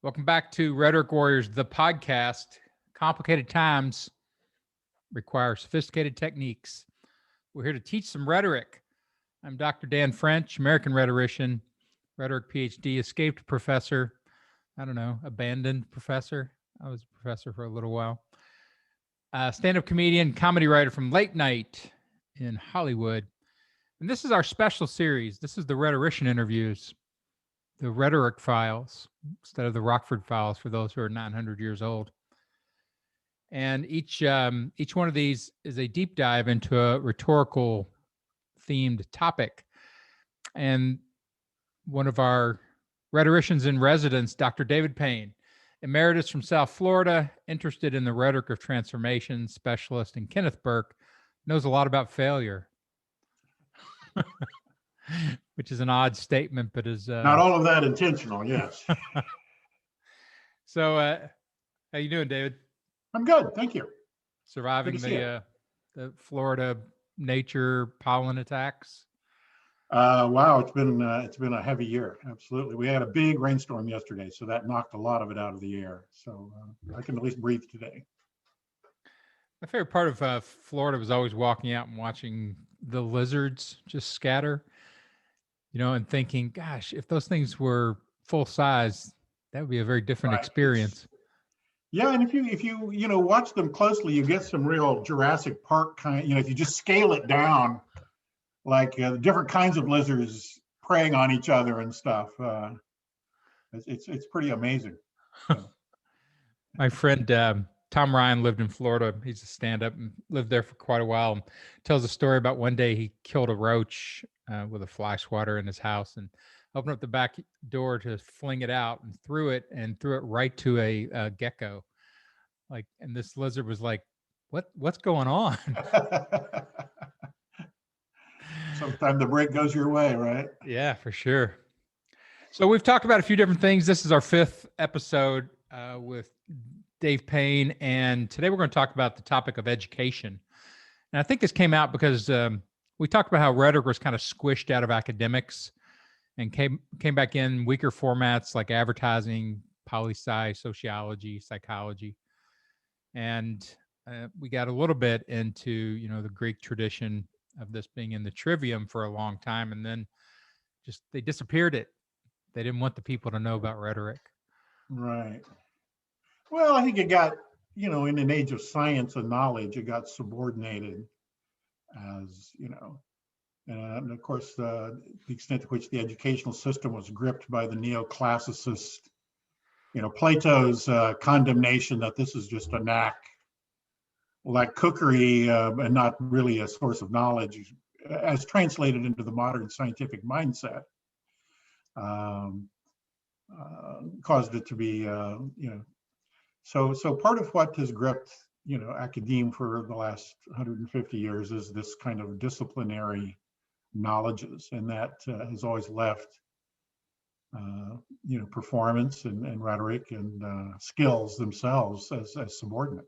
Welcome back to Rhetoric Warriors, the podcast. Complicated times require sophisticated techniques. We're here to teach some rhetoric. I'm Dr. Dan French, American rhetorician, rhetoric PhD, escaped professor. I don't know, abandoned professor. I was a professor for a little while. Stand-up comedian, comedy writer from late night in Hollywood. And this is our special series. This is the Rhetorician interviews, the Rhetoric files, instead of the Rockford files for those who are 900 years old. And each one of these is a deep dive into a rhetorical themed topic. And one of our rhetoricians in residence, Dr. David Payne, emeritus from South Florida, interested in the rhetoric of transformation, specialist in Kenneth Burke, knows a lot about failure. Which is an odd statement, but is not all of that intentional. Yes. So, how you doing, David? I'm good, thank you. Surviving the Florida nature pollen attacks. Wow, it's been a heavy year. Absolutely, we had a big rainstorm yesterday, so that knocked a lot of it out of the air. So I can at least breathe today. My favorite part of Florida was always walking out and watching the lizards just scatter. You know, and thinking, gosh, if those things were full size, that would be a very different experience. Yeah, and if you watch them closely, you get some real Jurassic Park kind. If you just scale it down, like different kinds of lizards preying on each other and stuff. It's pretty amazing. So. My friend Tom Ryan lived in Florida. He's a stand-up and lived there for quite a while. Tells a story about one day he killed a roach with a fly swatter in his house and opened up the back door to fling it out and threw it right to a gecko. And this lizard was like, what's going on? Sometimes the break goes your way, right? Yeah, for sure. So we've talked about a few different things. This is our 5th episode with Dave Payne, and today we're going to talk about the topic of education. And I think this came out because we talked about how rhetoric was kind of squished out of academics and came back in weaker formats like advertising, poli-sci, sociology, psychology. And we got a little bit into, the Greek tradition of this being in the trivium for a long time. And then they disappeared it. They didn't want the people to know about rhetoric. Right. Well, I think it got, in an age of science and knowledge, it got subordinated as, and of course, the extent to which the educational system was gripped by the neoclassicist, Plato's condemnation that this is just a knack, like cookery, and not really a source of knowledge, as translated into the modern scientific mindset, caused it to be, So part of what has gripped, academe for the last 150 years is this kind of disciplinary knowledges, and that has always left, performance and rhetoric and skills themselves as subordinate.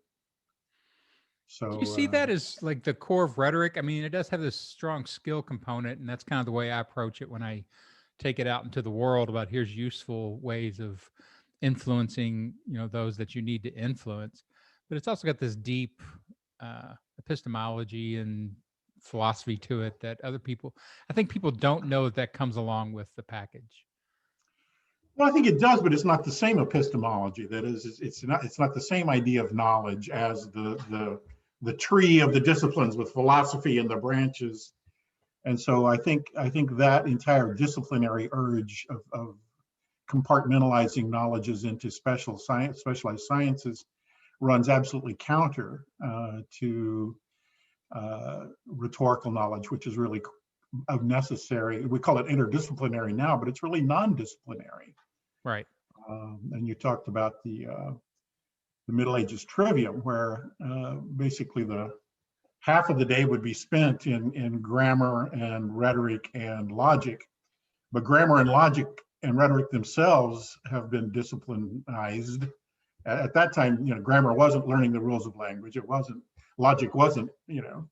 So do you see that as like the core of rhetoric? I mean, it does have this strong skill component, and that's kind of the way I approach it when I take it out into the world about here's useful ways of influencing, those that you need to influence. But it's also got this deep epistemology and philosophy to it that I think people don't know that comes along with the package. Well, I think it does, but it's not the same epistemology. That is, it's not the same idea of knowledge as the tree of the disciplines with philosophy and the branches. And so I think that entire disciplinary urge of compartmentalizing knowledges into specialized sciences runs absolutely counter to rhetorical knowledge, which is really necessary. We call it interdisciplinary now, but it's really non-disciplinary. Right. And you talked about the Middle Ages trivium, where basically the half of the day would be spent in grammar and rhetoric and logic, but grammar and logic and rhetoric themselves have been disciplinized. At that time, grammar wasn't learning the rules of language. Logic wasn't,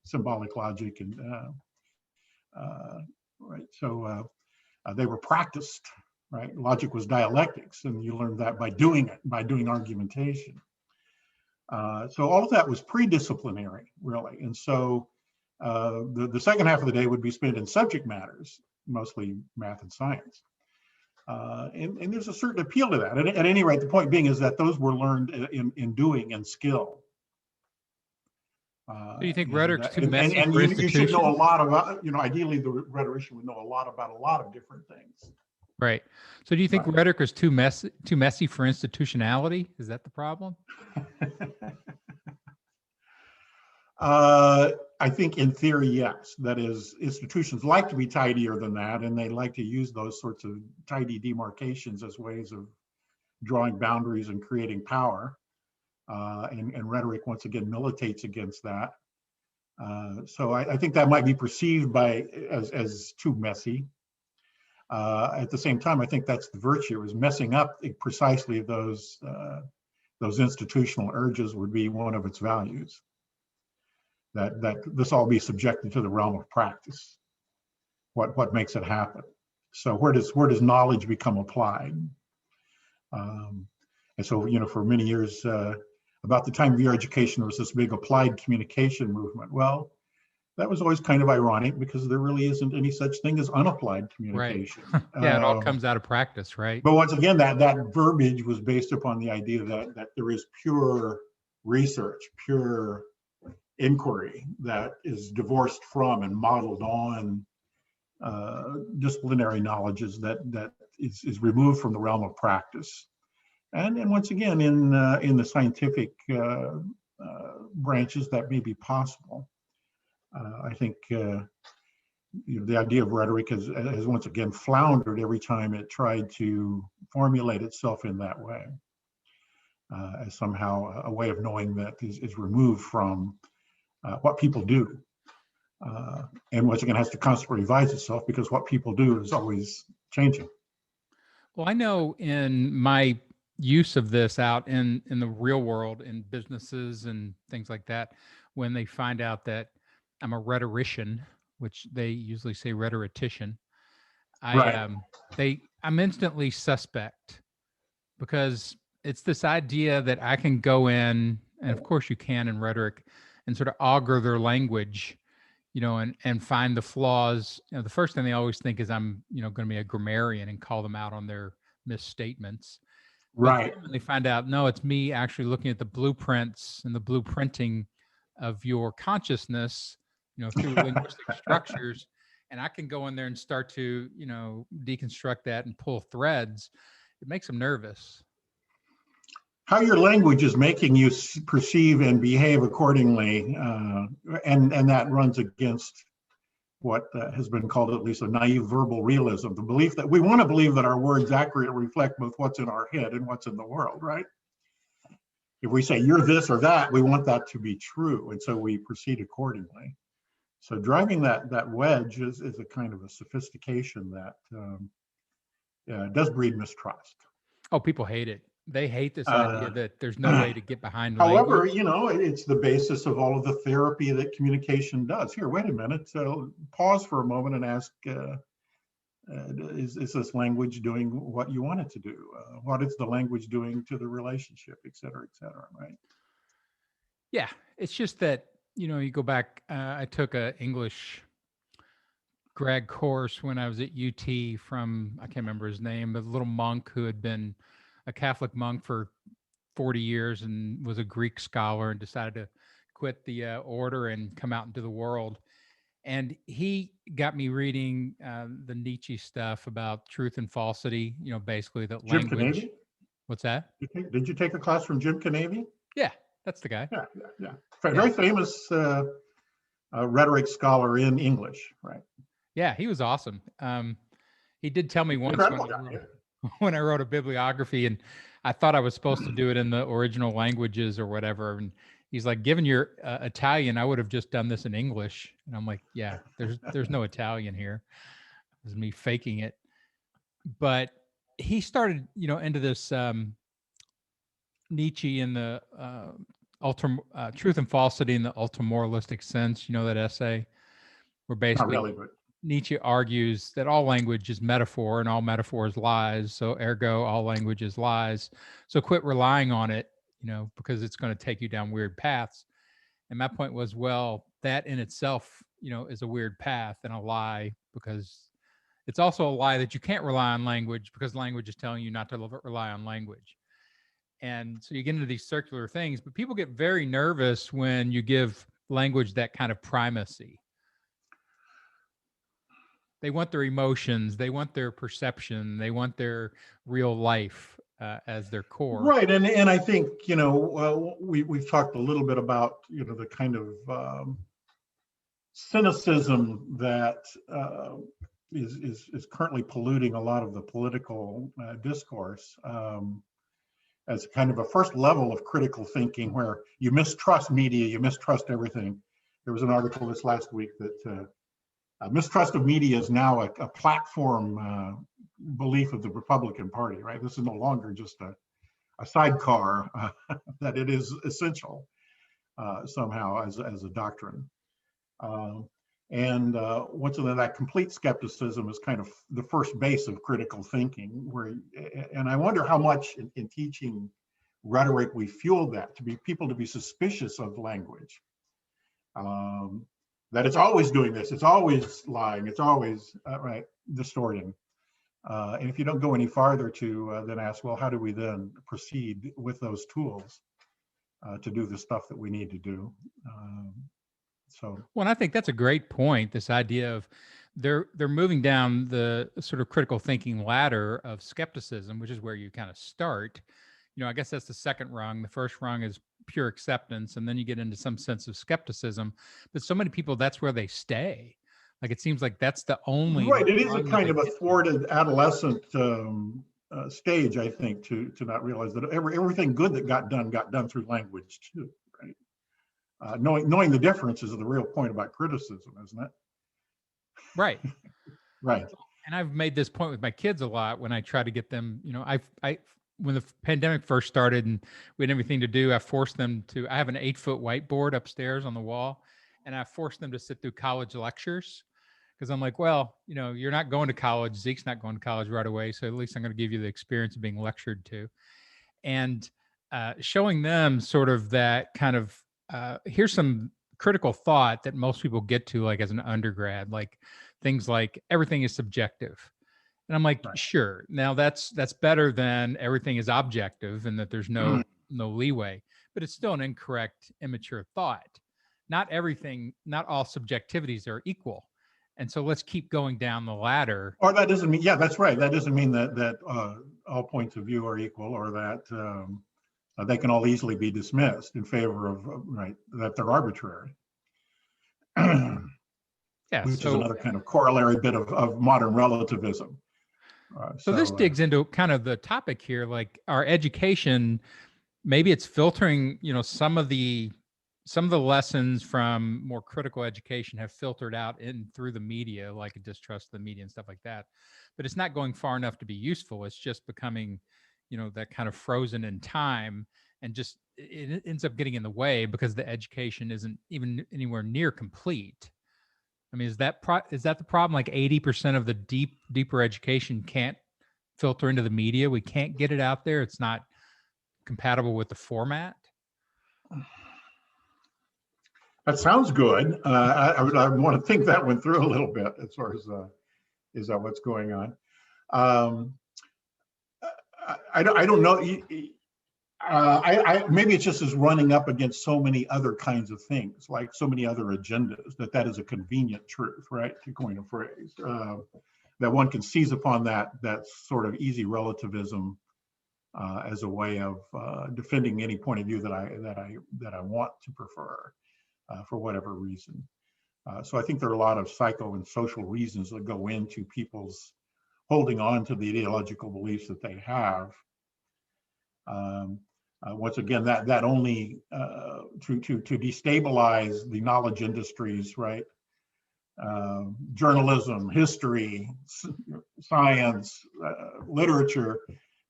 symbolic logic, and right. So they were practiced, right? Logic was dialectics, and you learned that by doing it, by doing argumentation. So all of that was pre-disciplinary, really. And so the second half of the day would be spent in subject matters, mostly math and science. And there's a certain appeal to that. At any rate, the point being is that those were learned in doing and skill. Do you think rhetoric's too messy for you should know a institutions? lot about, ideally the rhetorician would know a lot about a lot of different things. Right. So do you think Right. rhetoric is too messy for institutionality? Is that the problem? I think in theory, yes. That is, institutions like to be tidier than that, and they like to use those sorts of tidy demarcations as ways of drawing boundaries and creating power. And rhetoric, once again, militates against that. So I think that might be perceived as too messy. At the same time, I think that's the virtue, is messing up precisely those institutional urges would be one of its values. That this all be subjected to the realm of practice. What makes it happen? So where does knowledge become applied? And so, for many years, about the time of your education, there was this big applied communication movement. Well, that was always kind of ironic because there really isn't any such thing as unapplied communication. Right. Yeah, it all comes out of practice, right? But once again, that verbiage was based upon the idea that there is pure research, pure inquiry that is divorced from and modeled on disciplinary knowledges that is removed from the realm of practice. And once again, in the scientific branches, that may be possible. I think the idea of rhetoric has once again floundered every time it tried to formulate itself in that way, as somehow a way of knowing that is removed from what people do. And once again, has to constantly revise itself because what people do is always changing. Well, I know in my use of this out in the real world, in businesses and things like that, when they find out that I'm a rhetorician, which they usually say rhetorician, Right. I'm instantly suspect, because it's this idea that I can go in, and of course you can in rhetoric, and sort of augur their language, and find the flaws. The first thing they always think is I'm, going to be a grammarian and call them out on their misstatements. Right. But then they find out, no, it's me actually looking at the blueprints and the blueprinting of your consciousness, through linguistic structures. And I can go in there and start to, deconstruct that and pull threads. It makes them nervous. How your language is making you perceive and behave accordingly, and that runs against what has been called at least a naive verbal realism, the belief that we want to believe that our words accurately reflect both what's in our head and what's in the world, right? If we say you're this or that, we want that to be true, and so we proceed accordingly. So driving that wedge is a kind of a sophistication that does breed mistrust. Oh, people hate it. They hate this idea that there's no way to get behind However, language. it's the basis of all of the therapy that communication does. Here, wait a minute. So pause for a moment and ask, is this language doing what you want it to do? What is the language doing to the relationship, et cetera, right? Yeah, it's just that, you go back, I took a English grad course when I was at UT from, I can't remember his name, a little monk who had been a Catholic monk for 40 years and was a Greek scholar and decided to quit the order and come out into the world. And he got me reading the Nietzsche stuff about truth and falsity, basically that Jim language. Canavy? What's that? Did you take a class from Jim Canavy? Yeah, that's the guy. Yeah. Very famous rhetoric scholar in English, right? Yeah, he was awesome. He did tell me once when I wrote a bibliography, and I thought I was supposed to do it in the original languages or whatever. And he's like, given you're Italian, I would have just done this in English. And I'm like, yeah, there's no Italian here. It was me faking it. But he started, into this Nietzsche in the truth and falsity in the ultramoralistic sense, that essay, where basically, Not really, but Nietzsche argues that all language is metaphor and all metaphor is lies. So ergo, all language is lies. So quit relying on it, because it's going to take you down weird paths. And my point was, well, that in itself, is a weird path and a lie, because it's also a lie that you can't rely on language because language is telling you not to rely on language. And so you get into these circular things, but people get very nervous when you give language that kind of primacy. They want their emotions, they want their perception, they want their real life as their core. Right, and I think we've talked a little bit about the kind of cynicism that is currently polluting a lot of the political discourse as kind of a first level of critical thinking, where you mistrust media, you mistrust everything. There was an article this last week that mistrust of media is now a platform belief of the Republican Party, right? This is no longer just a sidecar, that it is essential somehow as a doctrine. And once again, that complete skepticism is kind of the first base of critical thinking. And I wonder how much in teaching rhetoric we fuel that, people to be suspicious of language. That it's always doing this, it's always lying, it's always distorting. And if you don't go any farther to then ask, well, how do we then proceed with those tools to do the stuff that we need to do? Well, I think that's a great point. This idea of they're moving down the sort of critical thinking ladder of skepticism, which is where you kind of start. I guess that's the second rung. The first rung is pure acceptance, and then you get into some sense of skepticism. But so many people, that's where they stay. Like, it seems like that's the only right. It is a kind of a thwarted adolescent stage, I think, to not realize that everything good that got done through language too. Right. Knowing the differences is the real point about criticism, isn't it? Right. Right. And I've made this point with my kids a lot when I try to get them, when the pandemic first started and we had everything to do, I forced them to, I have an 8-foot whiteboard upstairs on the wall, and I forced them to sit through college lectures, because I'm like, well, you're not going to college. Zeke's not going to college right away. So at least I'm going to give you the experience of being lectured to. And showing them sort of that kind of, here's some critical thought that most people get to, like as an undergrad, like things like everything is subjective. And I'm like, right. Sure. Now that's better than everything is objective and that there's no leeway, but it's still an incorrect, immature thought. Not all subjectivities are equal. And so let's keep going down the ladder. Or that doesn't mean, yeah, that's right. That doesn't mean that all points of view are equal, or that they can all easily be dismissed in favor of, that they're arbitrary. Yeah, which is another kind of corollary bit of modern relativism. So this digs into kind of the topic here, like our education, maybe it's filtering, some of the lessons from more critical education have filtered out in through the media, like a distrust of the media and stuff like that. But it's not going far enough to be useful. It's just becoming, that kind of frozen in time, and just it ends up getting in the way because the education isn't even anywhere near complete. I mean, is that the problem? Like 80% of the deeper education can't filter into the media. We can't get it out there. It's not compatible with the format. That sounds good. I want to think that one through a little bit as far as is that what's going on. I don't know. Maybe it's just as running up against so many other kinds of things, like so many other agendas, that is a convenient truth, right? To coin a phrase, that one can seize upon that sort of easy relativism as a way of defending any point of view that I want to prefer for whatever reason. So I think there are a lot of psycho and social reasons that go into people's holding on to the ideological beliefs that they have. Once again, that only to destabilize the knowledge industries, right? Journalism, history, science, literature,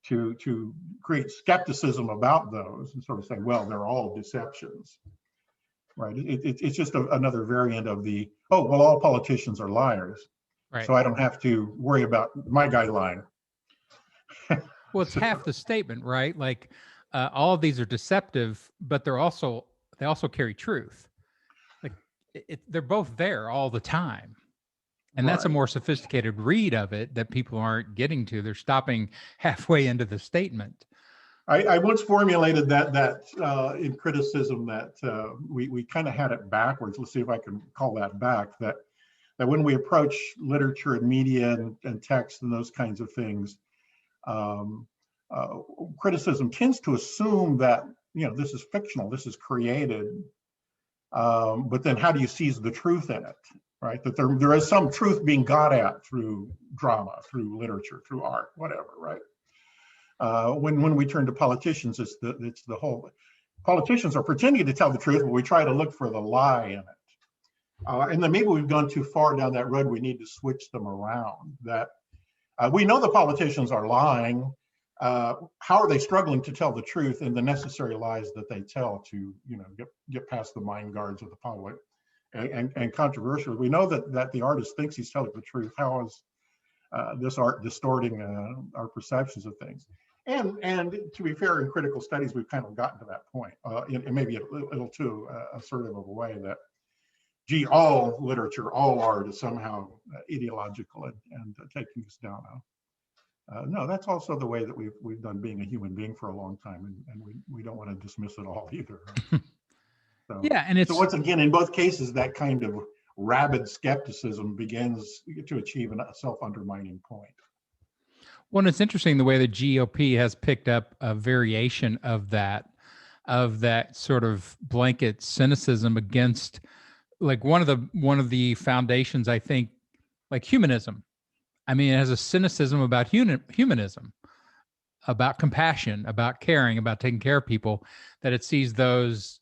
to create skepticism about those and sort of say, well, they're all deceptions, right? It's just another variant of the, oh, well, all politicians are liars. Right. So I don't have to worry about my guideline. Well, it's half the statement, right? Like all of these are deceptive, but they also carry truth. Like they're both there all the time. And that's a Right. more sophisticated read of it that people aren't getting to. They're stopping halfway into the statement. I once formulated that in criticism that we kind of had it backwards. Let's see if I can call that back. That when we approach literature and media and text and those kinds of things, um, criticism tends to assume that this is fictional, this is created, but then how do you seize the truth in it, right? That there is some truth being got at through drama, through literature, through art, whatever, right? When we turn to politicians, it's the whole. Politicians are pretending to tell the truth, but we try to look for the lie in it. And then maybe we've gone too far down that road. We need to switch them around. That we know the politicians are lying. How are they struggling to tell the truth and the necessary lies that they tell to get past the mind guards of the public? And controversially, we know that the artist thinks he's telling the truth. How is this art distorting our perceptions of things? And to be fair, in critical studies, we've kind of gotten to that point, in maybe a little too assertive of a way that, gee, all literature, all art is somehow ideological and taking us down. No, that's also the way that we've done being a human being for a long time, and we don't want to dismiss it all either. Right? So, yeah, and it's so once again, in both cases, that kind of rabid skepticism begins to achieve a self-undermining point. well, it's interesting the way the GOP has picked up a variation of that sort of blanket cynicism against, like, one of the foundations, I think, like humanism. I mean, it has a cynicism about humanism, about compassion, about caring, about taking care of people, that it sees those,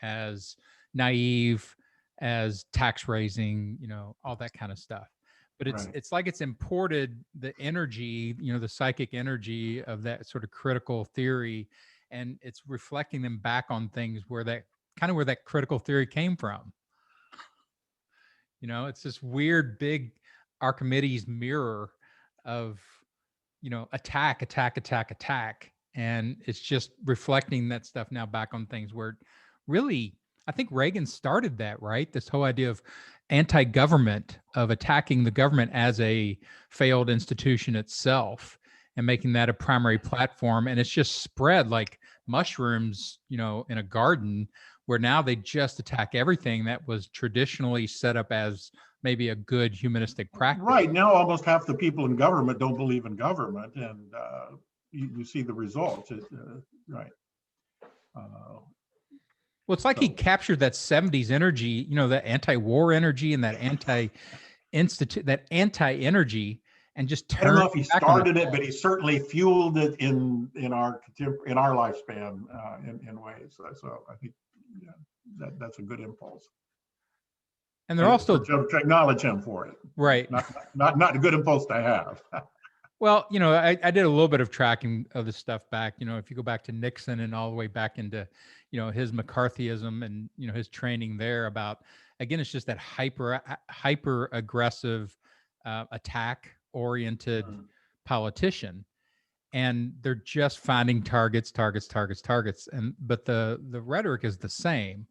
as naive, as tax raising, all that kind of stuff. But it's like it's imported the energy, the psychic energy of that sort of critical theory, and it's reflecting them back on things where that critical theory came from. It's this weird big Archimedes mirror of, attack, and it's just reflecting that stuff now back on things where really, I think Reagan started that, right? This whole idea of anti-government, of attacking the government as a failed institution itself and making that a primary platform. And it's just spread like mushrooms, in a garden, where now they just attack everything that was traditionally set up as maybe a good humanistic practice. Right. Now, almost half the people in government don't believe in government, and you see the results. Right. Well, it's like he captured that 70s energy, that anti-war energy and that anti-energy, and just turned. I don't know if he started it, but he certainly fueled it in our lifespan in ways. So I think that's a good impulse. And they're also to acknowledge him for it. Right. Not a good impulse to have. Well, I did a little bit of tracking of this stuff back. If you go back to Nixon and all the way back into, his McCarthyism and, his training there about, again, it's just that hyper aggressive, attack oriented politician. And they're just finding targets. But the rhetoric is the same,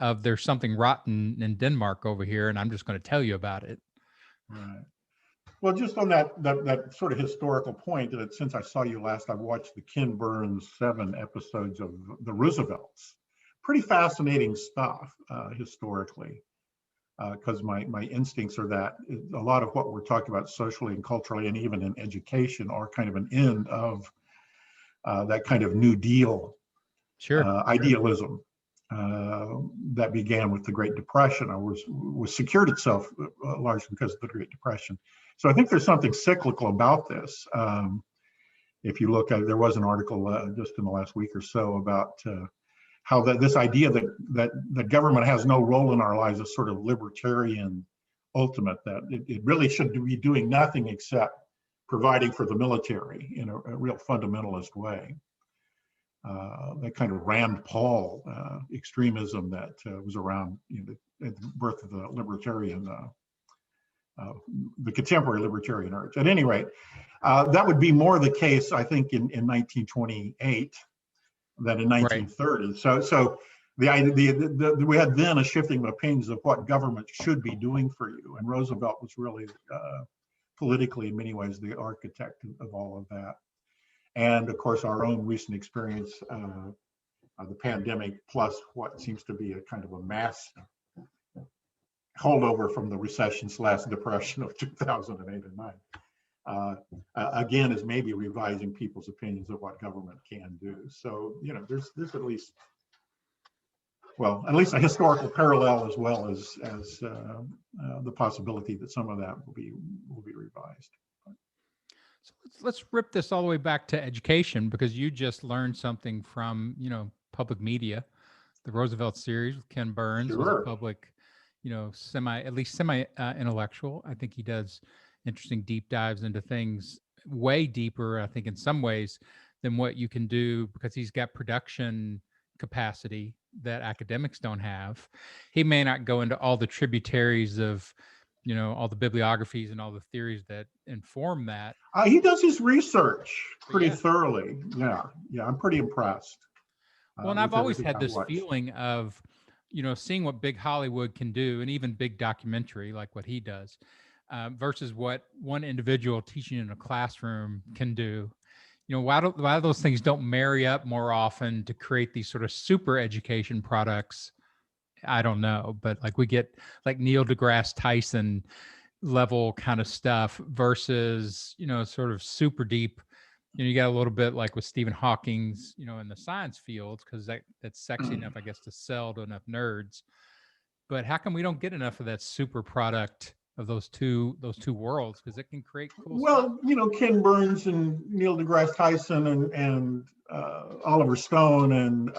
of there's something rotten in Denmark over here, and I'm just going to tell you about it. Right. Well, just on that sort of historical point, that since I saw you last, I've watched the Ken Burns 7 episodes of the Roosevelts. Pretty fascinating stuff historically, because my instincts are that a lot of what we're talking about socially and culturally, and even in education, are kind of an end of that kind of New Deal idealism. That began with the Great Depression, or was secured itself largely because of the Great Depression. So I think there's something cyclical about this. If you look at it, there was an article just in the last week or so about how this idea that government has no role in our lives is sort of libertarian ultimate, that it really should be doing nothing except providing for the military in a real fundamentalist way. That kind of Rand Paul extremism that was around at the birth of the libertarian the contemporary libertarian urge. At any rate, that would be more the case, I think, in 1928 than in 1930. So we had then a shifting of opinions of what government should be doing for you, and Roosevelt was really politically, in many ways, the architect of all of that. And of course, our own recent experience, the pandemic, plus what seems to be a kind of a mass holdover from the recession/depression of 2008 and 9. Again, is maybe revising people's opinions of what government can do. So, there's at least a historical parallel, as well as the possibility that some of that will be revised. So let's rip this all the way back to education, because you just learned something from public media, the Roosevelt series with Ken Burns. Sure. Was a public, semi intellectual. I think he does interesting deep dives into things way deeper, I think, in some ways, than what you can do, because he's got production capacity that academics don't have. He may not go into all the tributaries of, all the bibliographies and all the theories that inform that. He does his research pretty thoroughly. Yeah, I'm pretty impressed. Well, and I've always had this feeling of, seeing what big Hollywood can do, and even big documentary like what he does, versus what one individual teaching in a classroom can do. Why those things don't marry up more often to create these sort of super education products, I don't know. But like we get like Neil deGrasse Tyson level kind of stuff versus, sort of super deep. You got a little bit like with Stephen Hawking's, in the science fields, because that's sexy enough, I guess, to sell to enough nerds. But how come we don't get enough of that super product of those two worlds? Because it can create cool stuff. Ken Burns and Neil deGrasse Tyson and Oliver Stone and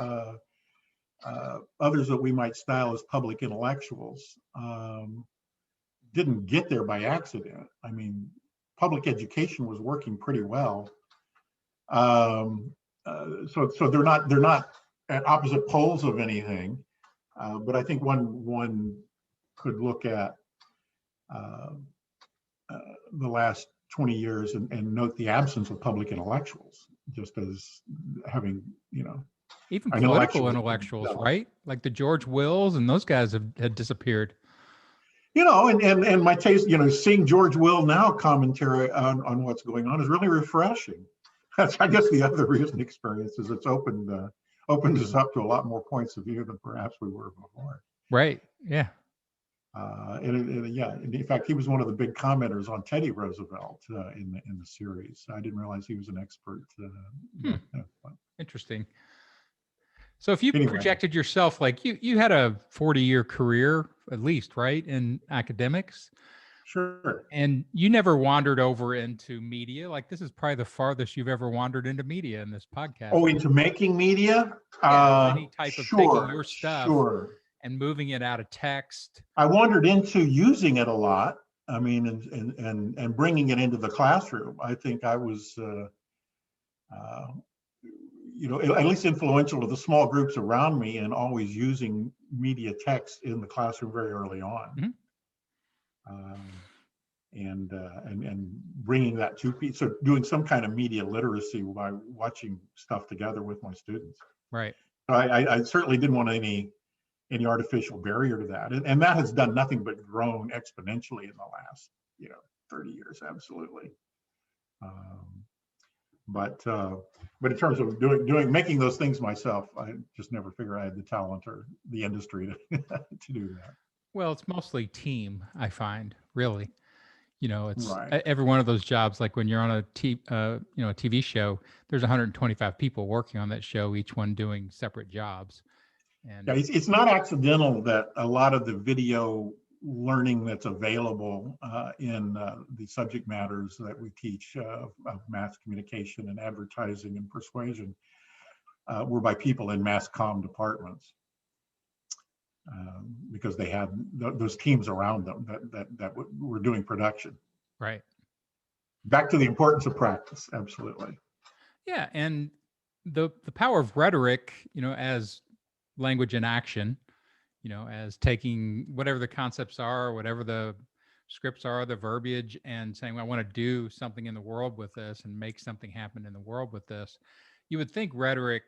others that we might style as public intellectuals didn't get there by accident. I mean, public education was working pretty well. So they're not at opposite poles of anything. But I think one could look at the last 20 years and note the absence of public intellectuals, just as having, even political intellectuals, right? Like the George Wills and those guys had disappeared. And my taste, seeing George Will now commentary on what's going on is really refreshing. That's, I guess, the other recent experience is it's opened us up to a lot more points of view than perhaps we were before. Right. Yeah. In fact, he was one of the big commenters on Teddy Roosevelt in the series. I didn't realize he was an expert. Interesting. So if you projected yourself, like you had a 40-year career at least, right, in academics? Sure. And you never wandered over into media. Like this is probably the farthest you've ever wandered into media in this podcast. Oh, into making media? Any type of taking your stuff and moving it out of text. I wandered into using it a lot. I mean, and bringing it into the classroom. I think I was, at least influential to the small groups around me and always using media text in the classroom very early on. Mm-hmm. And bringing that to people, so doing some kind of media literacy by watching stuff together with my students. Right. I certainly didn't want any artificial barrier to that, and that has done nothing but grown exponentially in the last 30 years. Absolutely. But in terms of making those things myself, I just never figured I had the talent or the industry to do that. Well, it's mostly team, I find, really. It's right. Every one of those jobs, like when you're on a TV show, there's 125 people working on that show, each one doing separate jobs. And it's not accidental that a lot of the video learning that's available in the subject matters that we teach of mass communication and advertising and persuasion were by people in mass comm departments. Because they had those teams around them that were doing production. Right. Back to the importance of practice. Absolutely. Yeah, and the power of rhetoric, as language in action, as taking whatever the concepts are, whatever the Scripts are the verbiage and saying, well, I want to do something in the world with this and make something happen in the world with this. You would think rhetoric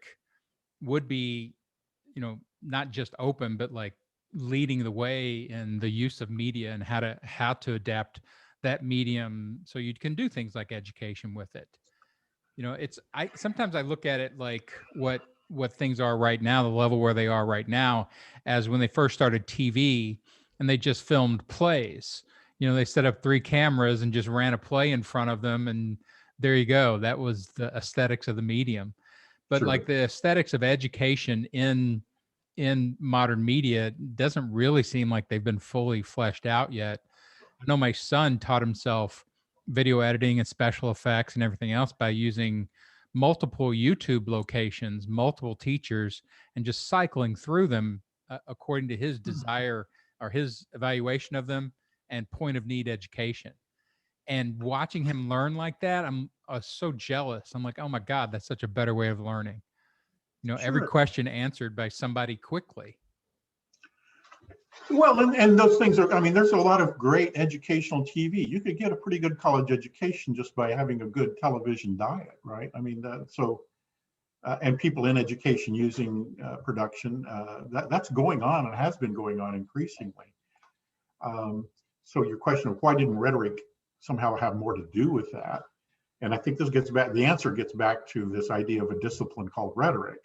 would be, not just open, but like leading the way in the use of media and how to adapt that medium so you can do things like education with it. It's I sometimes I look at it like what things are right now, the level where they are right now, as when they first started TV and they just filmed plays. They set up 3 cameras and just ran a play in front of them, and there you go. That was the aesthetics of the medium. But Sure. like the aesthetics of education in modern media doesn't really seem like they've been fully fleshed out yet. I know my son taught himself video editing and special effects and everything else by using multiple YouTube locations, multiple teachers, and just cycling through them according to his desire or his evaluation of them and point of need education. And watching him learn like that, I'm so jealous. I'm like, oh my God, that's such a better way of learning. Every Sure. question answered by somebody quickly. Well, and those things are, I mean, there's a lot of great educational TV. You could get a pretty good college education just by having a good television diet, right? I mean, and people in education using production, that's going on and has been going on increasingly. So your question of why didn't rhetoric somehow have more to do with that? And I think the answer gets back to this idea of a discipline called rhetoric.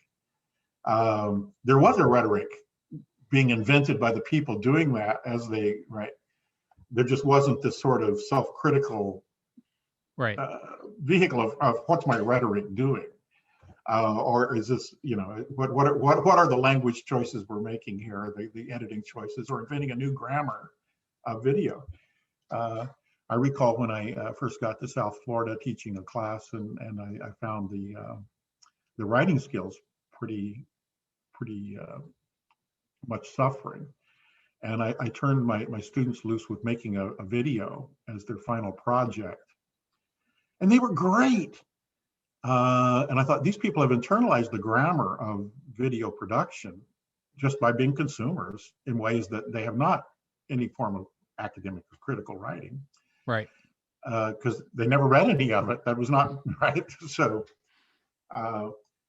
There was a rhetoric being invented by the people doing that right? There just wasn't this sort of self-critical Right. Vehicle of what's my rhetoric doing? Or is this, what are the language choices we're making here, the editing choices, or inventing a new grammar of video? I recall when I first got to South Florida teaching a class, and I found the writing skills pretty much suffering. And I turned my students loose with making a video as their final project. And they were great. And I thought, these people have internalized the grammar of video production just by being consumers in ways that they have not any form of academic or critical writing. Right. Because they never read any of it. That was not right.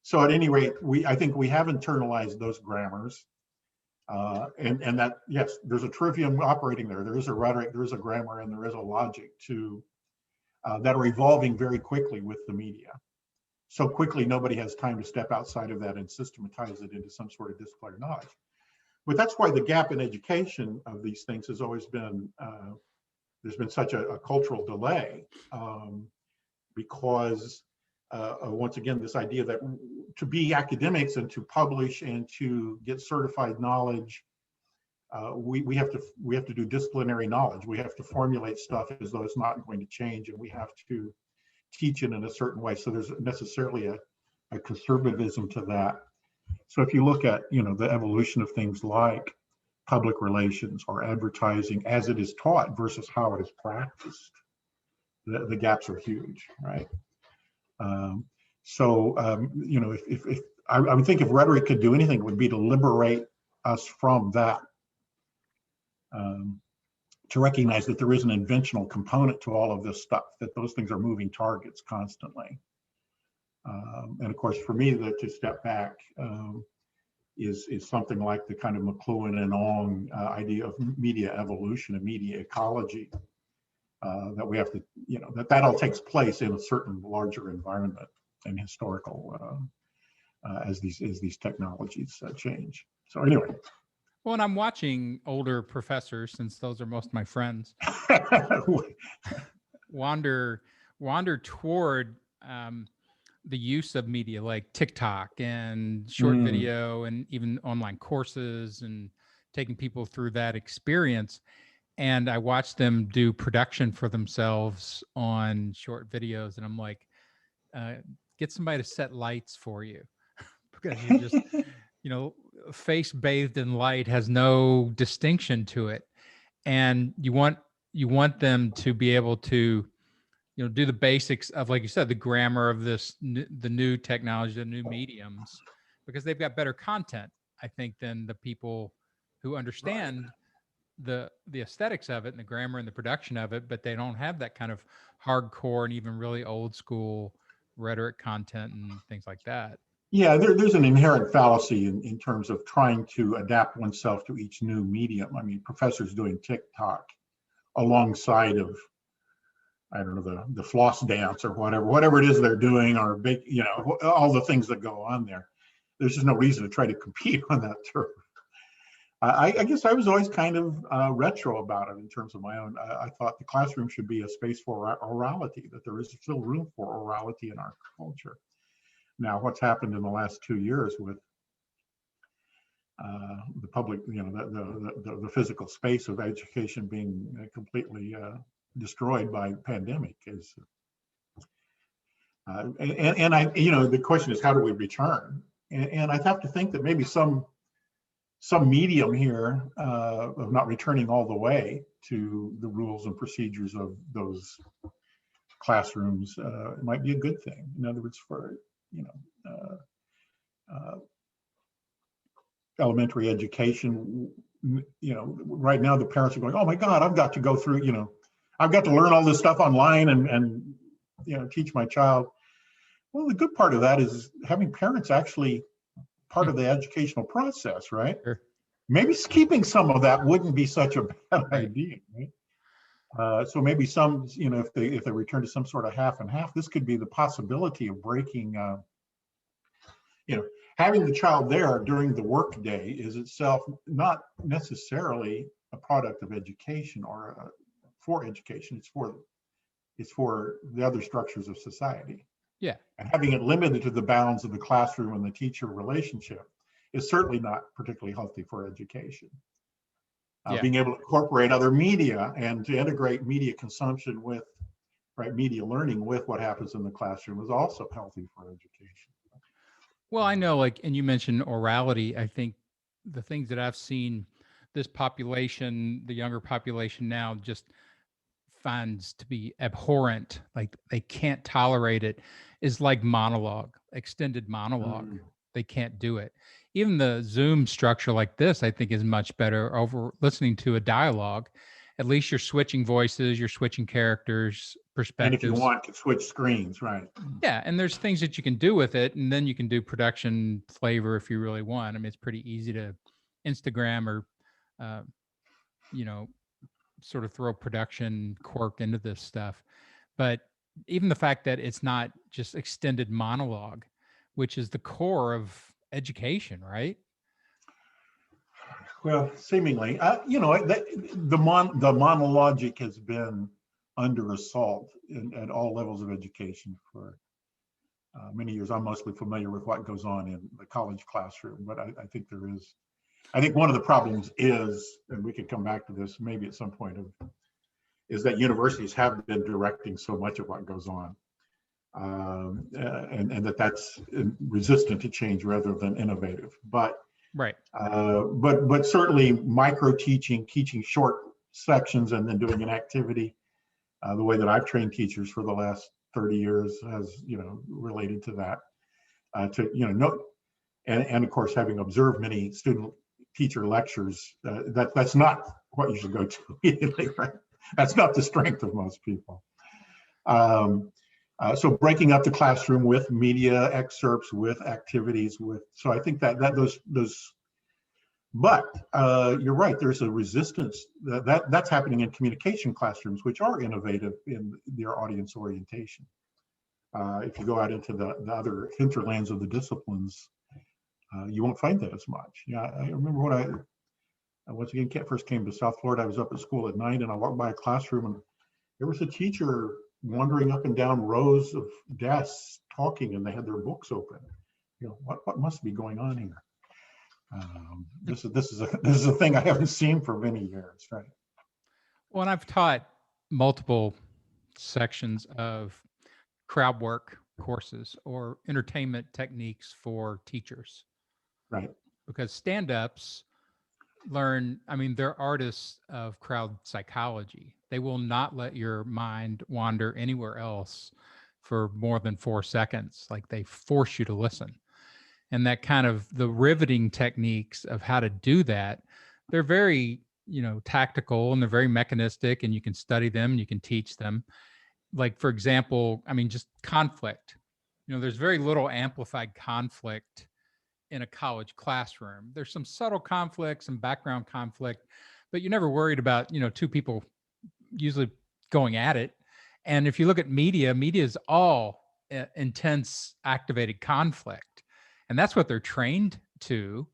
So at any rate, I think we have internalized those grammars. And that, yes, there's a trivium operating there. There is a rhetoric, there is a grammar, and there is a logic that are evolving very quickly with the media. So quickly, nobody has time to step outside of that and systematize it into some sort of disciplinary knowledge. But that's why the gap in education of these things has always been, there's been such a cultural delay, because once again, this idea that to be academics and to publish and to get certified knowledge, we have to do disciplinary knowledge. We have to formulate stuff as though it's not going to change, and we have to teach it in a certain way. So there's necessarily a conservatism to that. So if you look at the evolution of things like public relations or advertising as it is taught versus how it is practiced, the gaps are huge, right? If I would think if rhetoric could do anything, it would be to liberate us from that, to recognize that there is an inventional component to all of this stuff, that those things are moving targets constantly. And of course, for me, to step back is something like the kind of McLuhan and Ong idea of media evolution and media ecology, that we have to, that all takes place in a certain larger environment and historical as these technologies change. So anyway. Well, and I'm watching older professors, since those are most of my friends, wander toward the use of media like TikTok and short video and even online courses, and taking people through that experience. And I watch them do production for themselves on short videos, and I'm like, get somebody to set lights for you, because you just, face bathed in light has no distinction to it. And you want them to be able to, do the basics of, like you said, the grammar of the new technology, the new mediums, because they've got better content, I think, than the people who understand the aesthetics of it and the grammar and the production of it, but they don't have that kind of hardcore and even really old school rhetoric content and things like that. Yeah, there's an inherent fallacy in terms of trying to adapt oneself to each new medium. I mean, professors doing TikTok alongside of, I don't know, the floss dance or whatever it is they're doing, or big, all the things that go on there. There's just no reason to try to compete on that turf. I guess I was always kind of retro about it in terms of my own. I thought the classroom should be a space for orality, that there is still room for orality in our culture. Now, what's happened in the last 2 years with the public, the physical space of education being completely destroyed by pandemic is, and I, the question is, how do we return? And I have to think that maybe some medium here of not returning all the way to the rules and procedures of those classrooms might be a good thing. In other words, for elementary education, right now the parents are going, oh my God, I've got to go through, I've got to learn all this stuff online and teach my child. Well, the good part of that is having parents actually part of the educational process, right? Sure. Maybe keeping some of that wouldn't be such a bad idea, right? So maybe some, if they return to some sort of half and half, this could be the possibility of breaking, having the child there during the workday is itself not necessarily a product of education or for education. It's for the other structures of society. Yeah. And having it limited to the bounds of the classroom and the teacher relationship is certainly not particularly healthy for education. Being able to incorporate other media and to integrate media consumption with, media learning with what happens in the classroom is also healthy for education. Well, I know, and you mentioned orality. I think the things that I've seen this population, the younger population now, just finds to be abhorrent, like they can't tolerate it, is like monologue, extended monologue. They can't do it. Even the Zoom structure like this, I think, is much better over listening to a dialogue. At least you're switching voices, you're switching characters, perspectives. And if you want to switch screens, right? Yeah, and there's things that you can do with it, and then you can do production flavor if you really want. I mean, it's pretty easy to Instagram or, sort of throw production quirk into this stuff. But even the fact that it's not just extended monologue, which is the core of education, right? Well, seemingly, the monologic has been under assault at all levels of education for many years. I'm mostly familiar with what goes on in the college classroom, but I think I think one of the problems is, and we could come back to this maybe at some point, is that universities have been directing so much of what goes on, and that's resistant to change rather than innovative. But right. But certainly micro teaching short sections and then doing an activity, the way that I've trained teachers for the last 30 years has, related to that, and of course, having observed many student-teacher lectures, that's not what you should go to immediately, right? That's not the strength of most people. So breaking up the classroom with media excerpts, with activities, so I think that those, but you're right, there's a resistance that's happening in communication classrooms, which are innovative in their audience orientation. If you go out into the other hinterlands of the disciplines, you won't find that as much. Yeah, I remember when I once again first came to South Florida. I was up at school at night, and I walked by a classroom, and there was a teacher wandering up and down rows of desks talking, and they had their books open. What must be going on here? This is a thing I haven't seen for many years, right? Well, and I've taught multiple sections of crowd work courses or entertainment techniques for teachers. Right. Because stand-ups learn, they're artists of crowd psychology. They will not let your mind wander anywhere else for more than 4 seconds. Like, they force you to listen. And that kind of the riveting techniques of how to do that, they're very tactical, and they're very mechanistic, and you can study them and you can teach them. Like, for example, I mean, just conflict. There's very little amplified conflict in a college classroom. There's some subtle conflict, some background conflict, but you're never worried about, two people usually going at it. And if you look at media is all intense, activated conflict. And that's what they're trained to.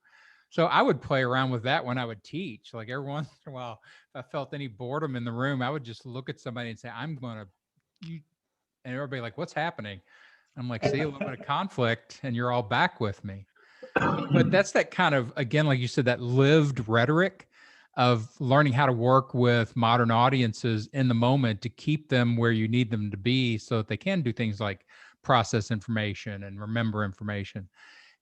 So I would play around with that when I would teach. Like, every once in a while, if I felt any boredom in the room, I would just look at somebody and say, I'm going to, and everybody like, what's happening? I'm like, see, a little bit of conflict and you're all back with me. But that's that kind of, again, like you said, that lived rhetoric of learning how to work with modern audiences in the moment to keep them where you need them to be so that they can do things like process information and remember information.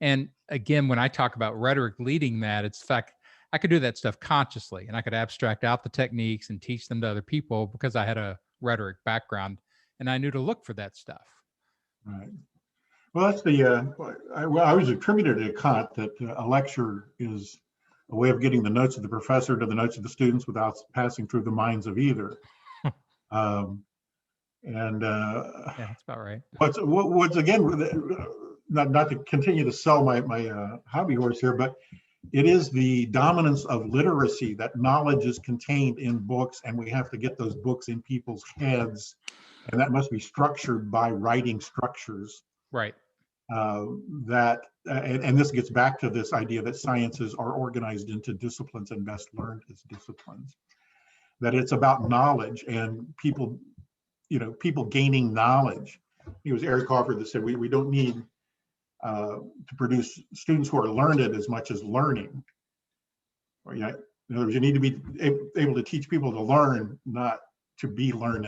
And again, when I talk about rhetoric leading that, it's fact, I could do that stuff consciously, and I could abstract out the techniques and teach them to other people because I had a rhetoric background and I knew to look for that stuff. Right. Well, that's the, I was attributed to Kant that a lecture is a way of getting the notes of the professor to the notes of the students without passing through the minds of either. Yeah, that's about right. What's again, not to continue to sell my hobby horse here, but it is the dominance of literacy, that knowledge is contained in books, and we have to get those books in people's heads, and that must be structured by writing structures. Right. And this gets back to this idea that sciences are organized into disciplines and best learned as disciplines. That it's about knowledge and people gaining knowledge. It was Eric Hoffer that said we don't need to produce students who are learned as much as learning. Or, in other words, you need to be able to teach people to learn, not to be learned.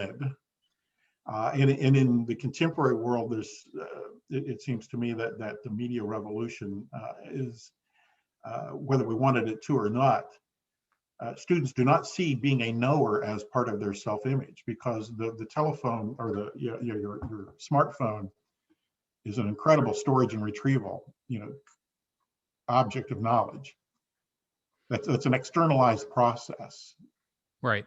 And in the contemporary world, there's it seems to me that the media revolution is, whether we wanted it to or not, students do not see being a knower as part of their self-image, because the telephone or your smartphone is an incredible storage and retrieval object of knowledge. That's an externalized process. Right.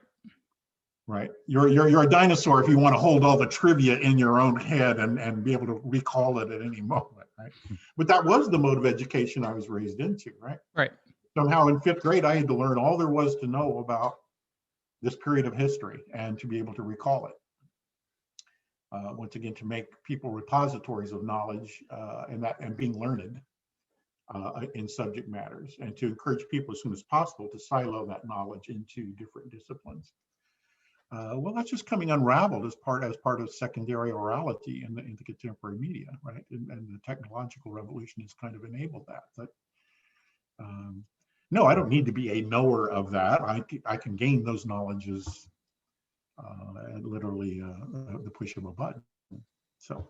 Right. You're a dinosaur if you want to hold all the trivia in your own head and be able to recall it at any moment, right? But that was the mode of education I was raised into, right? Right. Somehow in 5th grade, I had to learn all there was to know about this period of history and to be able to recall it. Once again, to make people repositories of knowledge and being learned in subject matters, and to encourage people as soon as possible to silo that knowledge into different disciplines. Well, that's just coming unraveled as part of secondary orality in the contemporary media, right? And the technological revolution has kind of enabled that. But no, I don't need to be a knower of that. I can gain those knowledges at literally the push of a button. So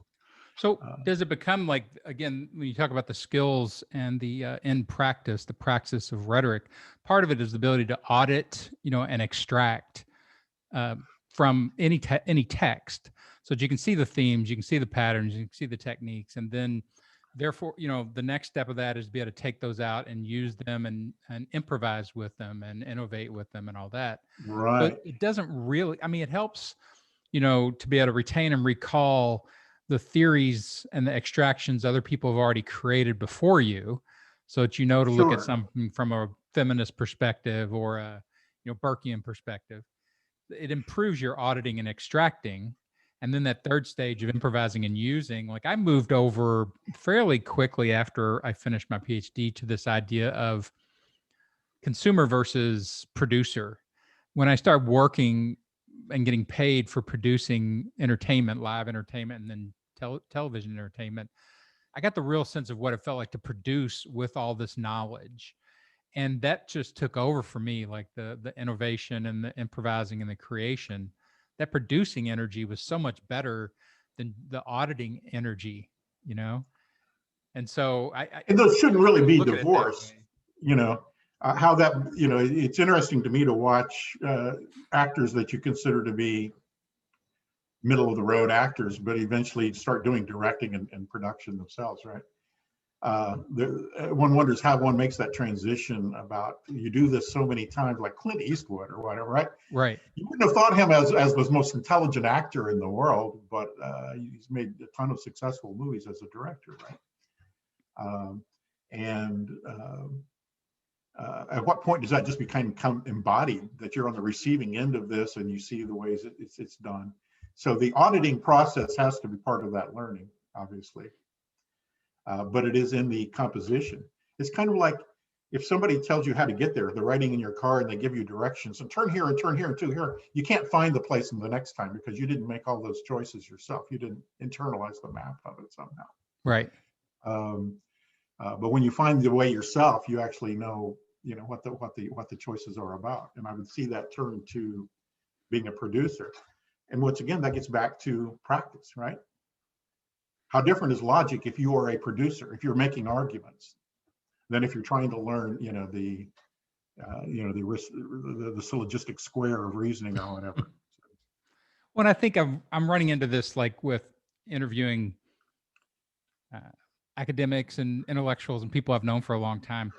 does it become like, again, when you talk about the skills and the in practice, the praxis of rhetoric, part of it is the ability to audit, and extract from any text, so that you can see the themes, you can see the patterns, you can see the techniques, and then therefore, the next step of that is to be able to take those out and use them and improvise with them and innovate with them and all that. Right. But it doesn't really, I mean, it helps, to be able to retain and recall the theories and the extractions other people have already created before you, so that to look at something from a feminist perspective or a Burkean perspective. It improves your auditing and extracting. And then that third stage of improvising and using, like, I moved over fairly quickly after I finished my PhD to this idea of consumer versus producer. When I started working and getting paid for producing entertainment, live entertainment, and then television entertainment, I got the real sense of what it felt like to produce with all this knowledge. And that just took over for me, like the innovation and the improvising and the creation. That producing energy was so much better than the auditing energy, And so and those shouldn't really be divorced, how that, it's interesting to me to watch actors that you consider to be middle of the road actors, but eventually start doing directing and production themselves, right? one wonders how one makes that transition about, you do this so many times, like Clint Eastwood or whatever, right? Right. You wouldn't have thought him as the most intelligent actor in the world, but he's made a ton of successful movies as a director, right? At what point does that just become embodied, that you're on the receiving end of this and you see the ways it's done? So the auditing process has to be part of that learning, obviously. But it is in the composition. It's kind of like if somebody tells you how to get there, they're riding in your car and they give you directions and turn here and turn here and turn here. You can't find the place the next time because you didn't make all those choices yourself. You didn't internalize the map of it somehow. Right. But when you find the way yourself, you actually know, what the choices are about. And I would see that turn to being a producer. And once again, that gets back to practice, right? How different is logic if you are a producer, if you're making arguments, than if you're trying to learn, the syllogistic square of reasoning or whatever. Well, I think I'm running into this, like with interviewing academics and intellectuals and people I've known for a long time,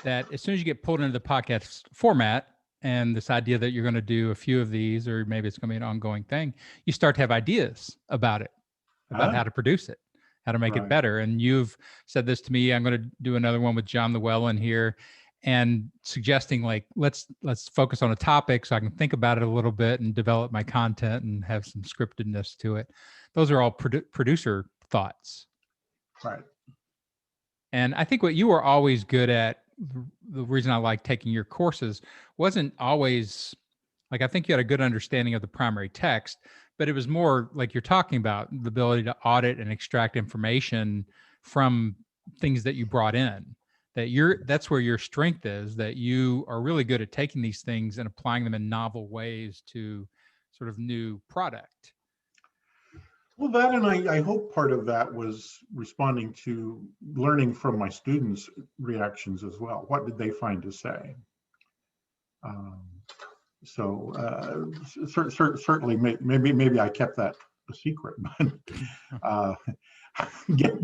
that as soon as you get pulled into the podcast format and this idea that you're going to do a few of these, or maybe it's going to be an ongoing thing, you start to have ideas about it, about how to produce it, how to make it better. And you've said this to me. I'm going to do another one with John Llewellyn here, and suggesting, like, let's focus on a topic so I can think about it a little bit and develop my content and have some scriptedness to it. Those are all producer thoughts. Right. And I think what you were always good at, the reason I like taking your courses, wasn't always like, I think you had a good understanding of the primary text, but it was more like you're talking about the ability to audit and extract information from things that you brought in, that's where your strength is, that you are really good at taking these things and applying them in novel ways to sort of new product. Well, that, and I hope part of that was responding to learning from my students' reactions as well. What did they find to say? Certainly, maybe I kept that a secret, but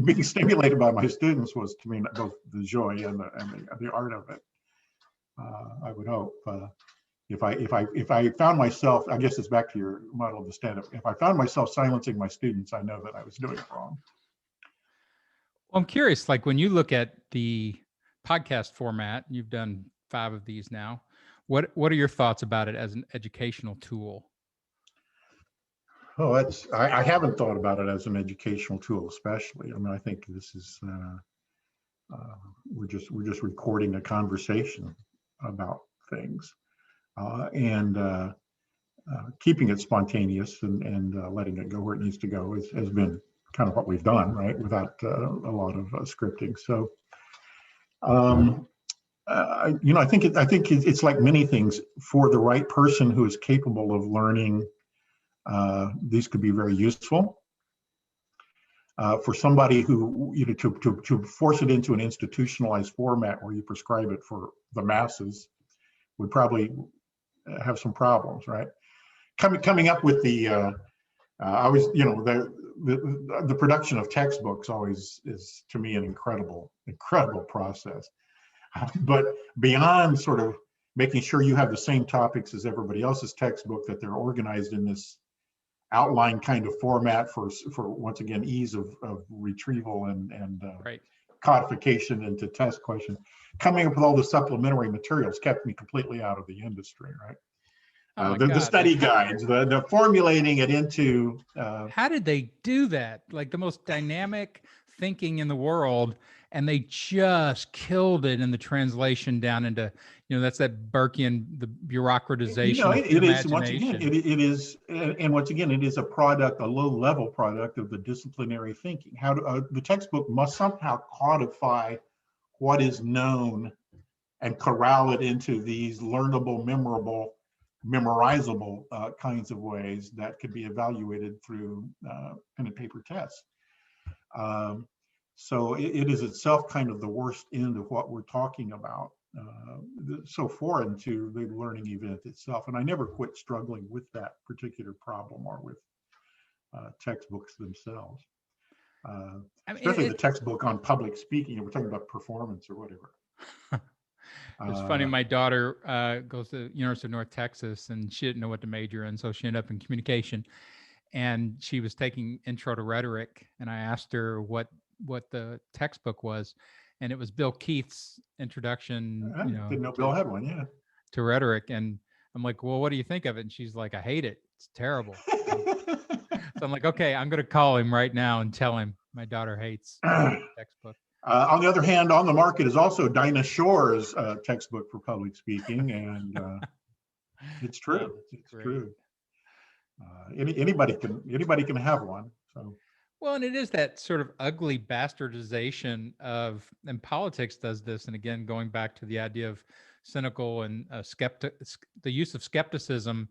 being stimulated by my students was, to me, both the joy and the art of it. I would hope. If I found myself, I guess it's back to your model of the stand-up. If I found myself silencing my students, I know that I was doing it wrong. Well, I'm curious, like when you look at the podcast format, you've done 5 of these now. What are your thoughts about it as an educational tool? Oh, I haven't thought about it as an educational tool, especially. I mean, I think this is we're just recording a conversation about things. And keeping it spontaneous and letting it go where it needs to go has been kind of what we've done, right? Without a lot of scripting. So, I think it's like many things. For the right person who is capable of learning, these could be very useful. For somebody who, to force it into an institutionalized format where you prescribe it for the masses would probably have some problems, right? Coming up with the the production of textbooks always is, to me, an incredible process. But beyond sort of making sure you have the same topics as everybody else's textbook, that they're organized in this outline kind of format for once again, ease of retrieval and codification into test questions. Coming up with all the supplementary materials kept me completely out of the industry, right? The study guides, the formulating it into. How did they do that? Like the most dynamic thinking in the world, and they just killed it in the translation down into, that's that Burkean, the bureaucratization. It is, once again, it is, and once again, it is a low-level product of the disciplinary thinking. The textbook must somehow codify what is known and corral it into these learnable, memorizable kinds of ways that could be evaluated through pen and paper tests. So it is itself kind of the worst end of what we're talking about, so foreign to the learning event itself. And I never quit struggling with that particular problem or with textbooks themselves. I mean, Especially the textbook on public speaking. We're talking about performance or whatever. It's funny. My daughter goes to University of North Texas, and she didn't know what to major in, so she ended up in communication. And she was taking Intro to Rhetoric, and I asked her what the textbook was, and it was Bill Keith's introduction. I didn't know Bill had one. Yeah. To rhetoric, and I'm like, well, what do you think of it? And she's like, I hate it. It's terrible. So I'm like, okay, I'm going to call him right now and tell him my daughter hates the textbook. On the other hand, on the market is also Dinah Shore's textbook for public speaking, and it's true. It's great. True. Anybody can have one. So. Well, and it is that sort of ugly bastardization of, and politics does this. And again, going back to the idea of cynical and the use of skepticism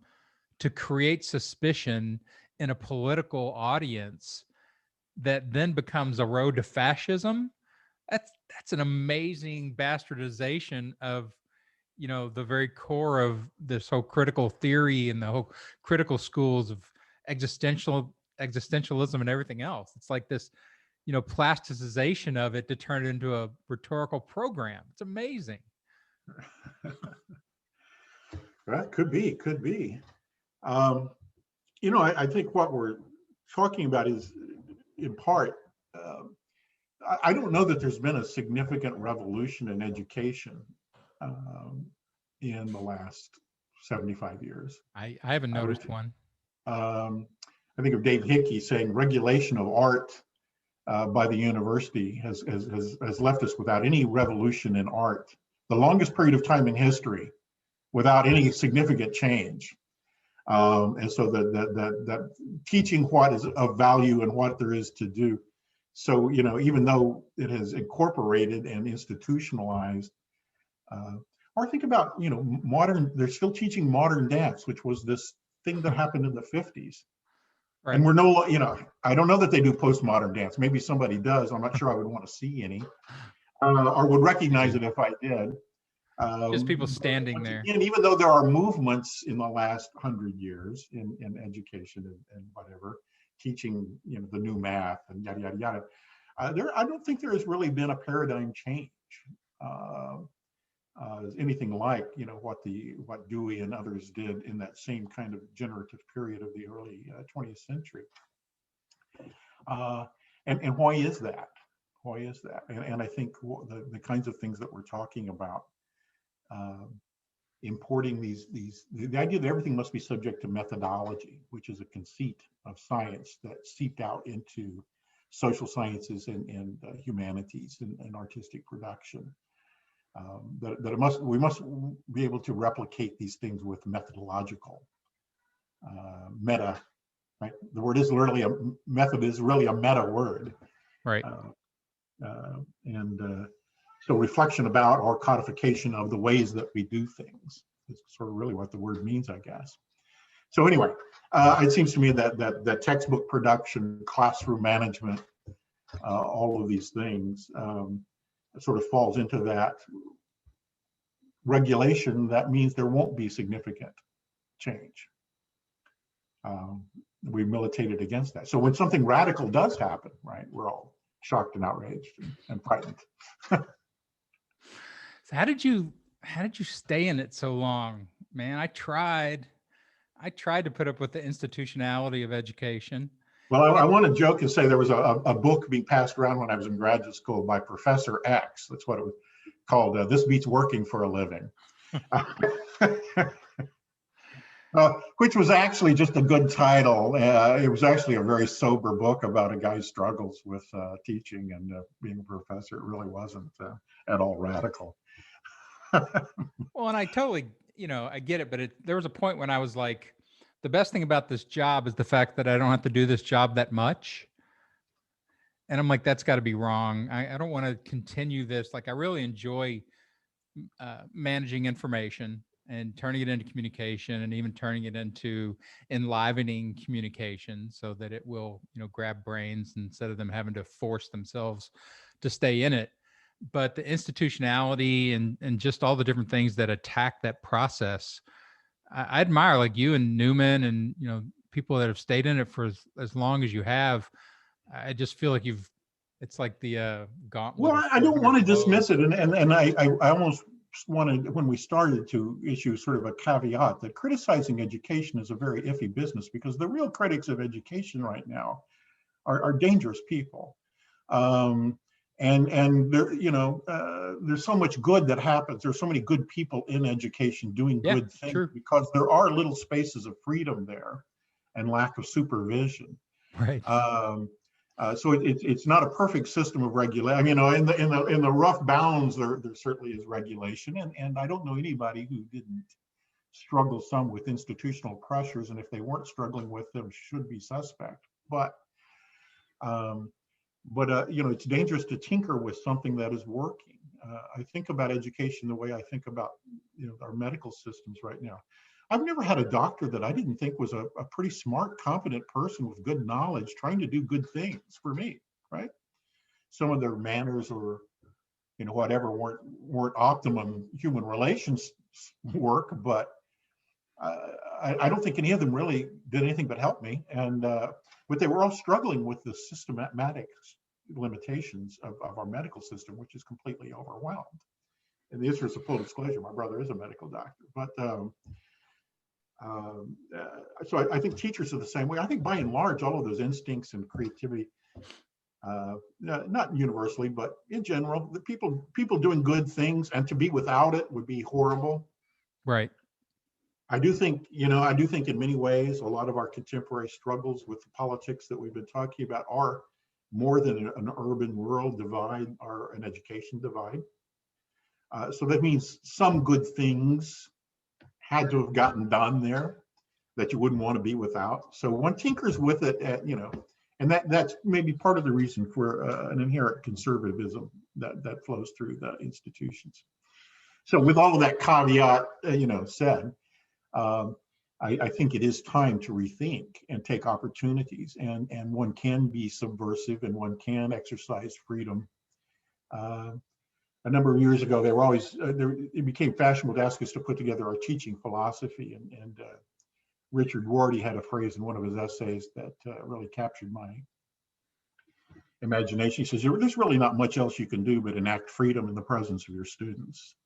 to create suspicion in a political audience that then becomes a road to fascism. That's an amazing bastardization of, the very core of this whole critical theory and the whole critical schools of existentialism and everything else. It's like this, plasticization of it to turn it into a rhetorical program. It's amazing. That could be. I think what we're talking about is, in part, I don't know that there's been a significant revolution in education in the last 75 years. I haven't noticed one. I think of Dave Hickey saying regulation of art by the university has left us without any revolution in art, the longest period of time in history without any significant change. And so that teaching what is of value and what there is to do. So, even though it has incorporated and institutionalized, or think about, they're still teaching modern dance, which was this thing that happened in the 50s. Right. And we're I don't know that they do postmodern dance. Maybe somebody does. I'm not sure I would want to see any, or would recognize it if I did. Just people standing there. And even though there are movements in the last 100 years in education and whatever, teaching, the new math and yada, yada, yada, I don't think there has really been a paradigm change. Anything like, what Dewey and others did in that same kind of generative period of the early 20th century. And why is that? Why is that? And I think the kinds of things that we're talking about, importing the idea that everything must be subject to methodology, which is a conceit of science that seeped out into social sciences and humanities and artistic production. We must be able to replicate these things with methodological meta, right? The word is literally method is really a meta word, right? So reflection about or codification of the ways that we do things is sort of really what the word means, I guess. So anyway, it seems to me that textbook production, classroom management, all of these things sort of falls into that regulation. That means there won't be significant change. We militated against that. So when something radical does happen, right, we're all shocked and outraged and frightened. So how did you stay in it so long, man? I tried to put up with the institutionality of education. Well, I want to joke and say there was a book being passed around when I was in graduate school by Professor X. That's what it was called. This Beats Working for a Living, which was actually just a good title. It was actually a very sober book about a guy's struggles with teaching and being a professor. It really wasn't at all radical. Well, and I totally, I get it, but there was a point when I was like, the best thing about this job is the fact that I don't have to do this job that much. And I'm like, that's got to be wrong. I don't want to continue this. Like, I really enjoy managing information and turning it into communication and even turning it into enlivening communication so that it will, grab brains instead of them having to force themselves to stay in it. But the institutionality and just all the different things that attack that process, I admire, like you and Newman and, people that have stayed in it for as long as you have. I just feel like it's like the gauntlet. Well, Of I don't 400 want to blows. dismiss it, and I almost wanted, when we started, to issue sort of a caveat that criticizing education is a very iffy business, because the real critics of education right now are dangerous people. And there, there's so much good that happens. There's so many good people in education doing Yeah, good things, true. because there are little spaces of freedom there and lack of supervision. Right. So it's not a perfect system of regulation. In the rough bounds, there certainly is regulation, and I don't know anybody who didn't struggle some with institutional pressures, and if they weren't struggling with them, should be suspect. But it's dangerous to tinker with something that is working. I think about education the way I think about our medical systems right now. I've never had a doctor that I didn't think was a pretty smart, competent person with good knowledge, trying to do good things for me, right? Some of their manners or whatever weren't optimum human relations work, but I don't think any of them really did anything but help me. But they were all struggling with the systematic limitations of our medical system, which is completely overwhelmed. In the interest of full disclosure, my brother is a medical doctor, but so I think teachers are the same way. I think by and large, all of those instincts and creativity, not universally, but in general, the people doing good things, and to be without it would be horrible. Right. I do think in many ways, a lot of our contemporary struggles with the politics that we've been talking about are more than an urban-rural divide, are an education divide. So that means some good things had to have gotten done there that you wouldn't want to be without. So one tinkers with it, and that's maybe part of the reason for an inherent conservatism that flows through the institutions. So with all of that caveat, said, I think it is time to rethink and take opportunities, and one can be subversive, and one can exercise freedom. A number of years ago, it became fashionable to ask us to put together our teaching philosophy, and Richard Rorty had a phrase in one of his essays that really captured my imagination. He says, "There's really not much else you can do but enact freedom in the presence of your students."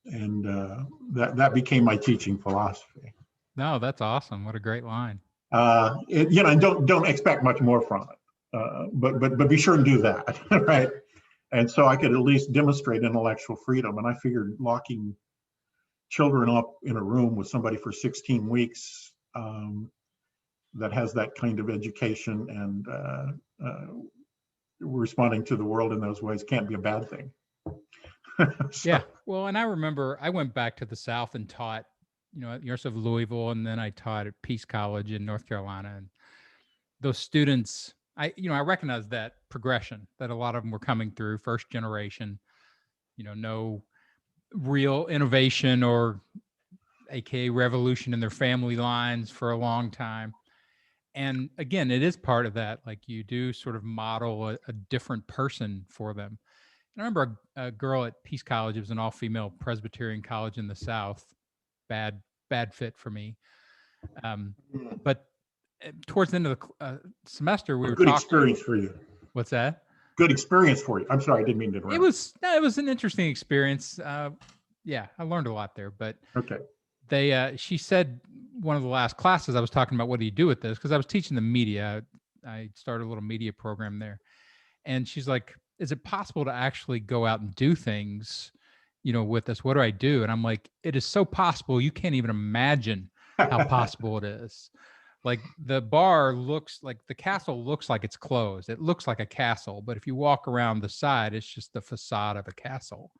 That became my teaching philosophy. No, that's awesome. What a great line. And don't expect much more from it, but be sure and do that, right? And so I could at least demonstrate intellectual freedom. And I figured locking children up in a room with somebody for 16 weeks that has that kind of education and responding to the world in those ways can't be a bad thing. So. Yeah. Well, and I remember I went back to the South and taught, at the University of Louisville, and then I taught at Peace College in North Carolina. And those students, I recognized that progression that a lot of them were coming through, first generation, no real innovation or AKA revolution in their family lines for a long time. And again, it is part of that. Like, you do sort of model a different person for them. And I remember a girl at Peace College. It was an all-female Presbyterian college in the South. Bad fit for me. But towards the end of the semester, we were good talking. Experience for you. What's that? Good experience for you. I'm sorry, I didn't mean to interrupt. It was an interesting experience. Yeah, I learned a lot there. But okay. She said one of the last classes I was talking about, what do you do with this? Because I was teaching the media. I started a little media program there, and she's like, is it possible to actually go out and do things, with this? What do I do? And I'm like, it is so possible. You can't even imagine how possible it is. Like, the castle looks like it's closed. It looks like a castle, but if you walk around the side, it's just the facade of a castle.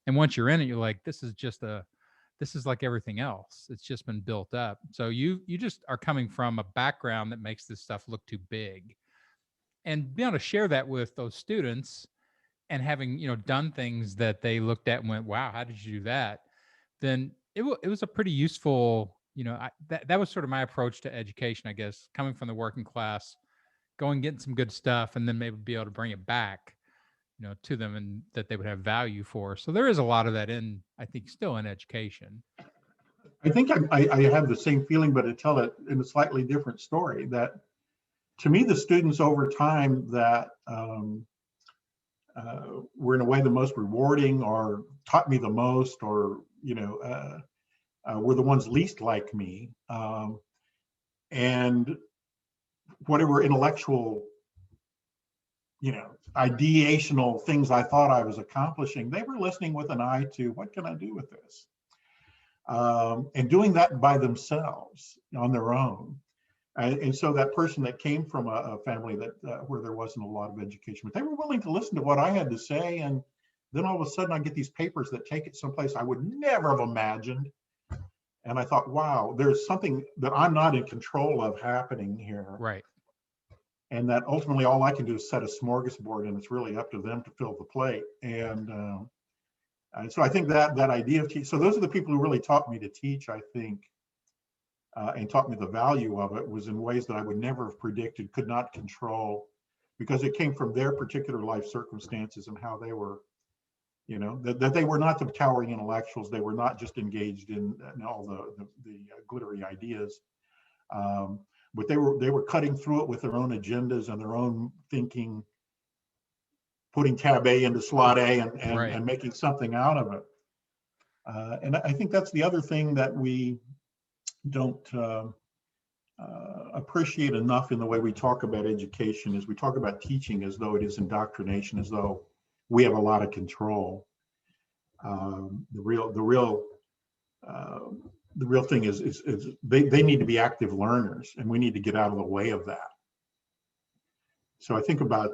And once you're in it, you're like, this is like everything else. It's just been built up. So you just are coming from a background that makes this stuff look too big. And being able to share that with those students and having, done things that they looked at and went, wow, how did you do that? Then it was a pretty useful, that was sort of my approach to education, I guess, coming from the working class, going, getting some good stuff, and then maybe be able to bring it back, to them, and that they would have value for. So there is a lot of that I think, still in education. I think I have the same feeling, but I tell it in a slightly different story, that to me, the students over time that were in a way the most rewarding, or taught me the most, or were the ones least like me, and whatever intellectual, ideational things I thought I was accomplishing, they were listening with an eye to what can I do with this, and doing that by themselves on their own. And so that person that came from a family that where there wasn't a lot of education, but they were willing to listen to what I had to say, and then all of a sudden I get these papers that take it someplace I would never have imagined. And I thought, wow, there's something that I'm not in control of happening here. Right. And that ultimately all I can do is set a smorgasbord, and it's really up to them to fill the plate. And so I think that idea of so those are the people who really taught me to teach, I think, and taught me the value of it, was in ways that I would never have predicted, could not control, because it came from their particular life circumstances and how they were, that they were not the towering intellectuals. They were not just engaged in all the glittery ideas. But they were cutting through it with their own agendas and their own thinking, putting tab A into slot A and making something out of it. And I think that's the other thing that we don't appreciate enough in the way we talk about education, is we talk about teaching as though it is indoctrination, as though we have a lot of control. The real thing is they need to be active learners, and we need to get out of the way of that. So I think about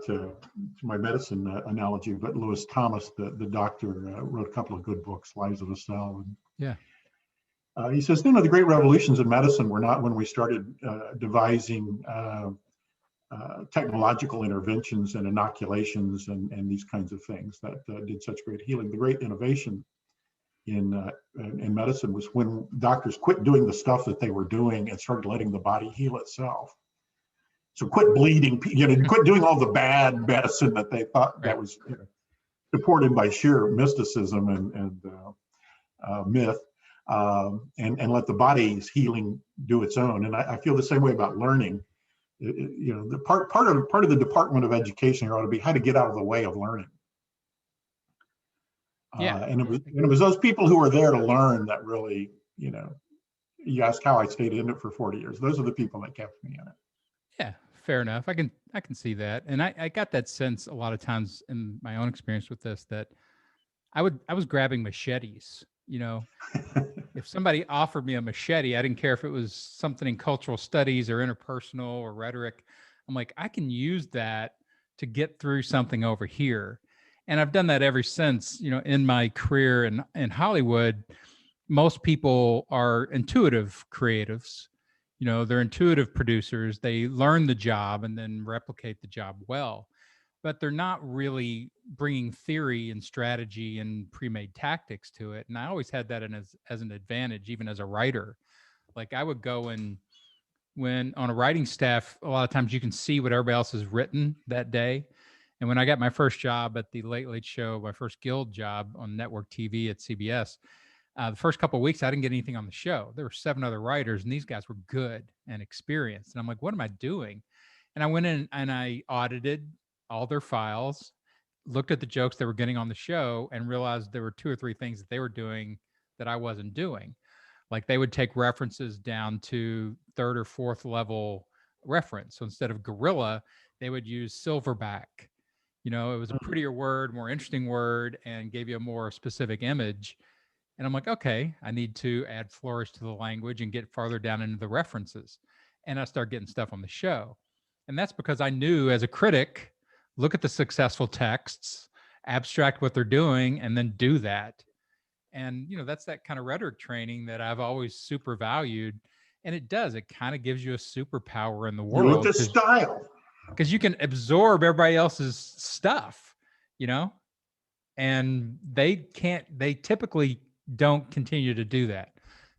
my medicine analogy, but Lewis Thomas, the doctor, wrote a couple of good books, Lives of a Cell. And, he says, the great revolutions in medicine were not when we started devising technological interventions and inoculations and these kinds of things that did such great healing. The great innovation in medicine was when doctors quit doing the stuff that they were doing and started letting the body heal itself. So quit bleeding, quit doing all the bad medicine that they thought that was supported by sheer mysticism and myth, and let the body's healing do its own. And I feel the same way about learning. The part of the Department of Education ought to be how to get out of the way of learning. And it was those people who were there to learn that really, you ask how I stayed in it for 40 years. Those are the people that kept me in it. Yeah, fair enough. I can see that. And I got that sense a lot of times in my own experience with this, that I was grabbing machetes, if somebody offered me a machete, I didn't care if it was something in cultural studies or interpersonal or rhetoric. I'm like, I can use that to get through something over here. And I've done that ever since, in my career in Hollywood. Most people are intuitive creatives. They're intuitive producers. They learn the job and then replicate the job well, but they're not really bringing theory and strategy and pre-made tactics to it. And I always had that as an advantage, even as a writer. Like I would go when on a writing staff, a lot of times you can see what everybody else has written that day. And when I got my first job at the Late Late Show, my first guild job on network TV at CBS, the first couple of weeks, I didn't get anything on the show. There were 7 other writers, and these guys were good and experienced. And I'm like, what am I doing? And I went in and I audited all their files, looked at the jokes they were getting on the show, and realized there were 2 or 3 things that they were doing that I wasn't doing. Like they would take references down to 3rd or 4th level reference. So instead of gorilla, they would use silverback. It was a prettier word, more interesting word, and gave you a more specific image. And I'm like, okay, I need to add flourish to the language and get farther down into the references. And I start getting stuff on the show. And that's because I knew as a critic, look at the successful texts, abstract what they're doing, and then do that. And, that's that kind of rhetoric training that I've always super valued. And it kind of gives you a superpower in the world. You look at style. Because you can absorb everybody else's stuff, and they typically don't continue to do that.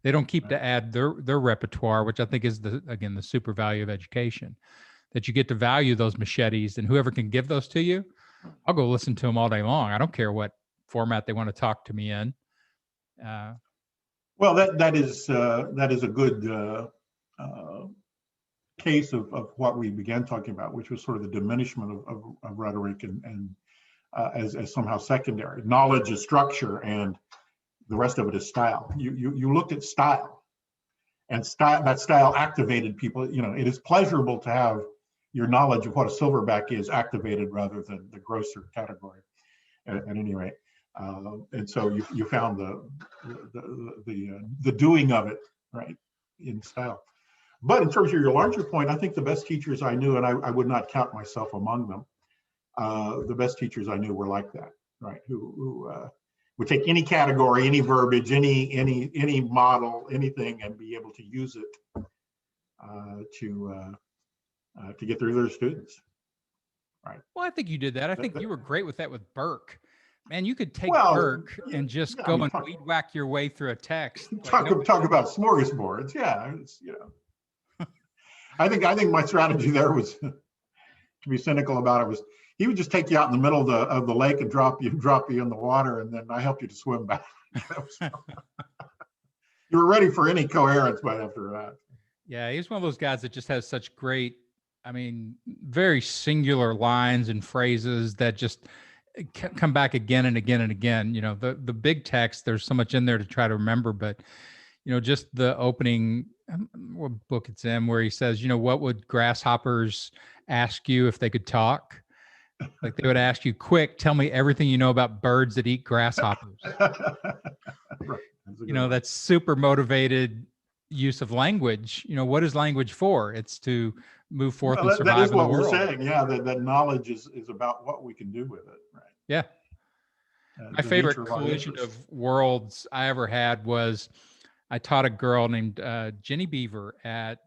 They don't keep to add their repertoire, which I think is the super value of education, that you get to value those machetes, and whoever can give those to you, I'll go listen to them all day long. I don't care what format they want to talk to me in. Well, that is a good case of what we began talking about, which was sort of the diminishment of rhetoric and as somehow secondary. Knowledge is structure, and the rest of it is style. You looked at style, and that style activated people. You know, it is pleasurable to have your knowledge of what a silverback is activated rather than the grosser category. At any rate, and so you found the doing of it right in style. But in terms of your larger point, I think the best teachers I knew, and I would not count myself among them, the best teachers I knew were like that, right? Who would take any category, any verbiage, any model, anything, and be able to use it to get through their students. Right. Well, I think you did that. I think you were great with that with Burke. Man, you could take Well, Burke and just go and weed whack your way through a text. Talk about smorgasbords. Yeah, it's, you know. I think my strategy there was, to be cynical about it, was he would just take you out in the middle of the lake and drop you in the water, and then I helped you to swim back. You were ready for any coherence by after that. Yeah, he's one of those guys that just has such great, I mean, very singular lines and phrases that just come back again and again and again. You know, the big text, there's so much in there to try to remember, but, you know, just the opening, what book it's in, where he says, you know, what would grasshoppers ask you if they could talk? Like they would ask you, quick, tell me everything you know about birds that eat grasshoppers. Right. You know, that's super motivated use of language. You know, what is language for? It's to move forth and survive that is in the what world. We're saying. Yeah, that knowledge is about what we can do with it, right? Yeah. My favorite collision of worlds I ever had was I taught a girl named Jenny Beaver at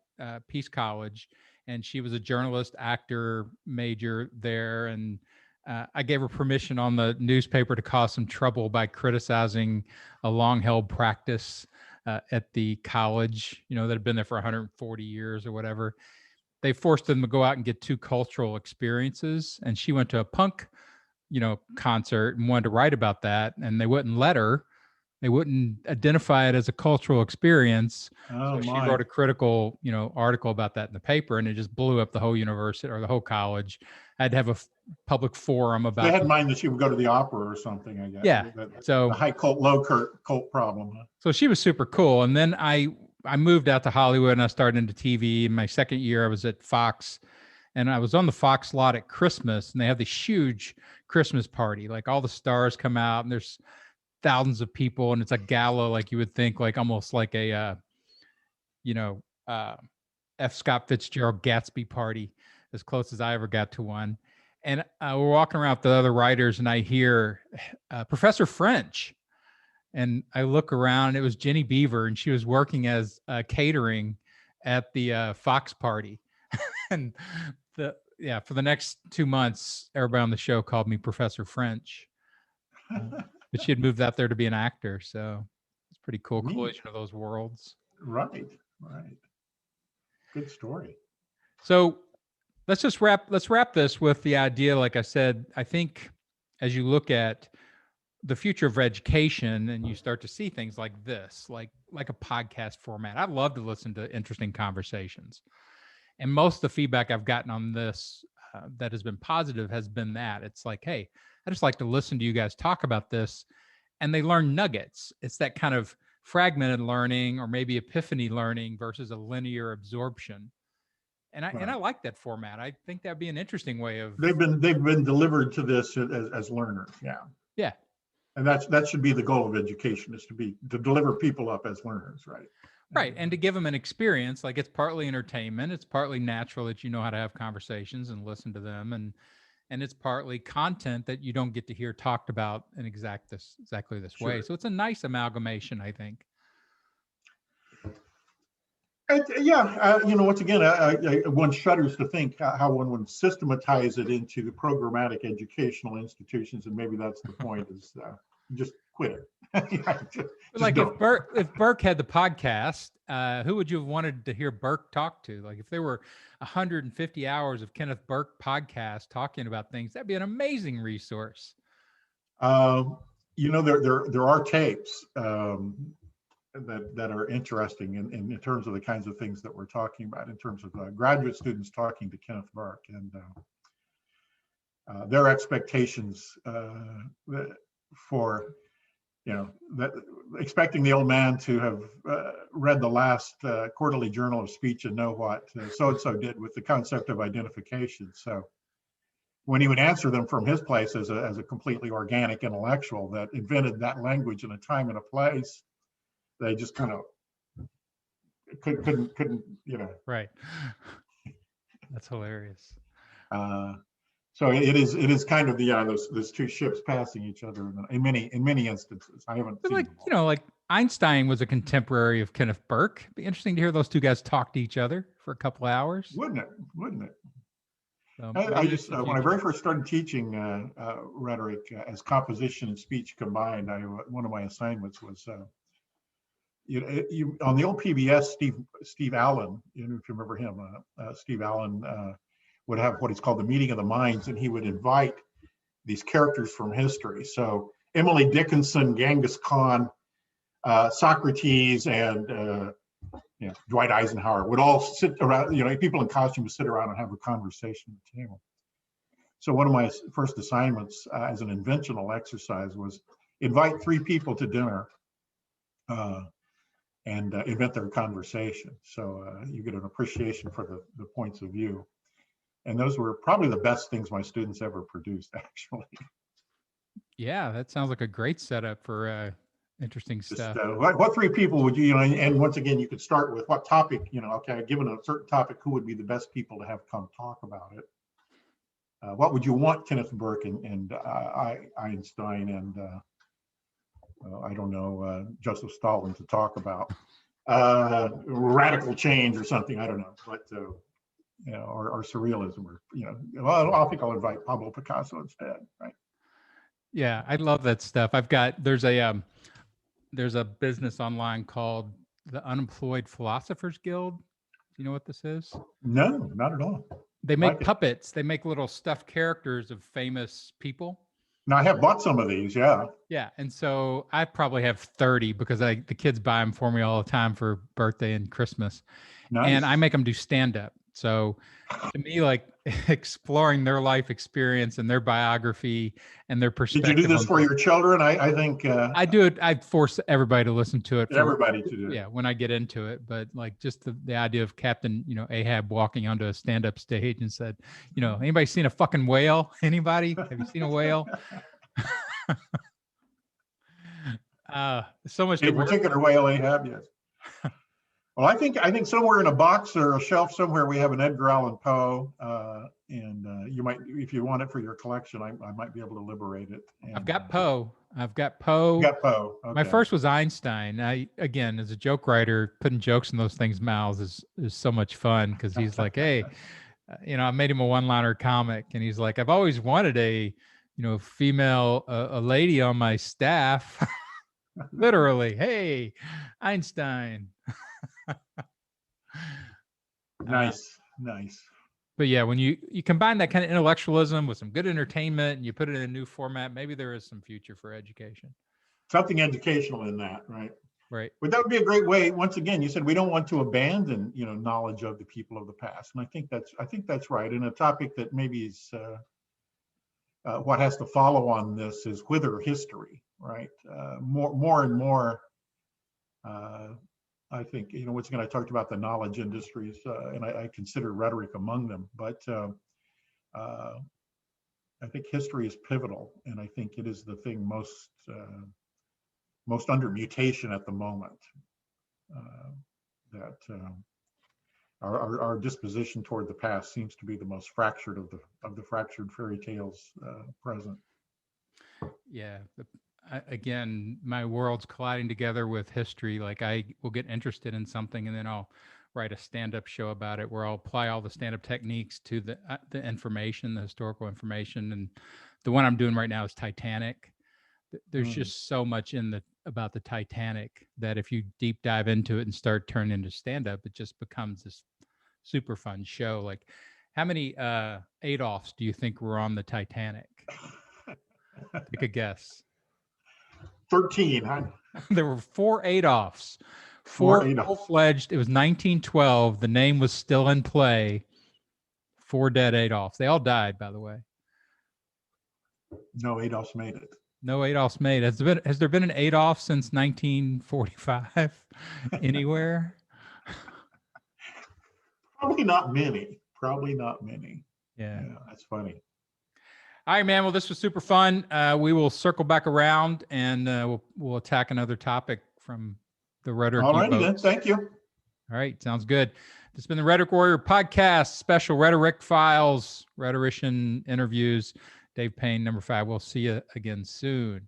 Peace College, and she was a journalist, actor major there. And I gave her permission on the newspaper to cause some trouble by criticizing a long-held practice at the college, you know, that had been there for 140 years or whatever. They forced them to go out and get 2 cultural experiences. And she went to a punk, you know, concert and wanted to write about that. And they wouldn't let her. They wouldn't identify it as a cultural experience. So she wrote a critical, you know, article about that in the paper, and it just blew up the whole university or the whole college. I had to have a public forum about. They had in mind that she would go to the opera or something, I guess. Yeah. So the high cult, low cult problem. Huh? So she was super cool. And then I moved out to Hollywood and I started into TV. In my second year, I was at Fox, and I was on the Fox lot at Christmas, and they have this huge Christmas party. Like all the stars come out, and there's thousands of people, and it's a gala, like you would think, like almost like a, you know, F. Scott Fitzgerald Gatsby party, as close as I ever got to one. And we're walking around with the other writers, and I hear Professor French. And I look around, and it was Jenny Beaver, and she was working as catering at the Fox party. And for the next 2 months, everybody on the show called me Professor French. But she had moved out there to be an actor, so it's pretty cool collision of those worlds. Right. Good story. So let's wrap this with the idea. Like I said, I think as you look at the future of education and you start to see things like this, like a podcast format, I love to listen to interesting conversations. And most of the feedback I've gotten on this that has been positive has been that it's like, hey, I just like to listen to you guys talk about this, and they learn nuggets. It's that kind of fragmented learning or maybe epiphany learning versus a linear absorption. And I like that format. I think that'd be an interesting way of. They've been delivered to this as learners. Yeah. Yeah. And that should be the goal of education, is to deliver people up as learners, right? Right. And to give them an experience, like it's partly entertainment. It's partly natural that you know how to have conversations and listen to them. And it's partly content that you don't get to hear talked about in exactly this way. So it's a nice amalgamation, I think. You know, once again, one shudders to think how one would systematize it into the programmatic educational institutions, and maybe that's the point, is just quit it. just like if Burke had the podcast, who would you have wanted to hear Burke talk to? Like if there were 150 hours of Kenneth Burke podcast talking about things, that'd be an amazing resource. You know, there are tapes. that are interesting in terms of the kinds of things that we're talking about, in terms of graduate students talking to Kenneth Burke and their expectations for, that expecting the old man to have read the last quarterly journal of speech and know what so-and-so did with the concept of identification. So when he would answer them from his place as a completely organic intellectual that invented that language in a time and a place, they just kind of couldn't, Right. That's hilarious. So it is kind of those two ships passing each other in many instances. I haven't seen Like, them all. like Einstein was a contemporary of Kenneth Burke. It'd be interesting to hear those two guys talk to each other for a couple of hours. Wouldn't it? So I just when I very first started teaching rhetoric as composition and speech combined, one of my assignments was you on the old PBS, Steve Allen, if you remember him, Steve Allen would have what is called the meeting of the minds, and he would invite these characters from history. So Emily Dickinson, Genghis Khan, Socrates, and Dwight Eisenhower would all sit around, people in costumes sit around and have a conversation at the table. So one of my first assignments as an inventional exercise was invite 3 people to dinner and invent their conversation. So you get an appreciation for the points of view. And those were probably the best things my students ever produced, actually. Yeah, that sounds like a great setup for interesting stuff. What 3 people would you, and once again, you could start with what topic, okay, given a certain topic, who would be the best people to have come talk about it? What would you want Kenneth Burke and Einstein and, I don't know, Joseph Stalin to talk about? Radical change or something, I don't know, but, or surrealism, or, well, I think I'll invite Pablo Picasso instead, right? Yeah, I love that stuff. There's a business online called the Unemployed Philosophers Guild. You know what this is? No, not at all. They make puppets. They make little stuffed characters of famous people. Now, I have bought some of these, yeah. Yeah, and so I probably have 30 because the kids buy them for me all the time for birthday and Christmas. Nice. And I make them do stand-up. So to me, like exploring their life experience and their biography and their perspective. Did you do this for your children? I think I do it. I force everybody to listen to it. Everybody to do it. Yeah, when I get into it. But like just the idea of Captain, Ahab walking onto a stand-up stage and said, anybody seen a fucking whale? Anybody? Have you seen a whale? So much. In particular, whale Ahab, yes. Well, I think somewhere in a box or a shelf somewhere we have an Edgar Allan Poe, and you might, if you want it for your collection, I might be able to liberate it. And, I've got Poe. You got Poe. Okay. My first was Einstein. Again, as a joke writer, putting jokes in those things' mouths is so much fun because he's like, hey, I made him a one-liner comic, and he's like, I've always wanted a female, a lady on my staff. Literally, hey, Einstein. Nice. But yeah, when you combine that kind of intellectualism with some good entertainment and you put it in a new format, maybe there is some future for education. Something educational in that, right? Right. But that would be a great way. Once again, you said we don't want to abandon, knowledge of the people of the past, and I think that's right. And a topic that maybe is what has to follow on this is whither history, right? More and more. I think, once again, I talked about the knowledge industries, and I consider rhetoric among them, but I think history is pivotal, and I think it is the thing most under mutation at the moment. That our disposition toward the past seems to be the most fractured of the fractured fairy tales present. Yeah. Again, my world's colliding together with history. Like I will get interested in something and then I'll write a stand-up show about it where I'll apply all the stand-up techniques to the information, the historical information. And the one I'm doing right now is Titanic. There's just so much about the Titanic that if you deep dive into it and start turning into stand-up, it just becomes this super fun show. Like how many Adolfs do you think were on the Titanic? Take a guess. 13. There were 4 Adolfs, Four 4 Adolfs. full-fledged. It was 1912. The name was still in play. 4 dead Adolfs. They all died, by the way. No Adolfs made it. No Adolfs made. Has there been an Adolf since 1945 anywhere? Probably not many. Probably not many. Yeah. Yeah, that's funny. All right, man. Well, this was super fun. We will circle back around and we'll attack another topic from the rhetoric. All righty then. U-boats. Thank you. All right. Sounds good. This has been the Rhetoric Warrior podcast, special rhetoric files, rhetorician interviews. Dave Payne, number 5. We'll see you again soon.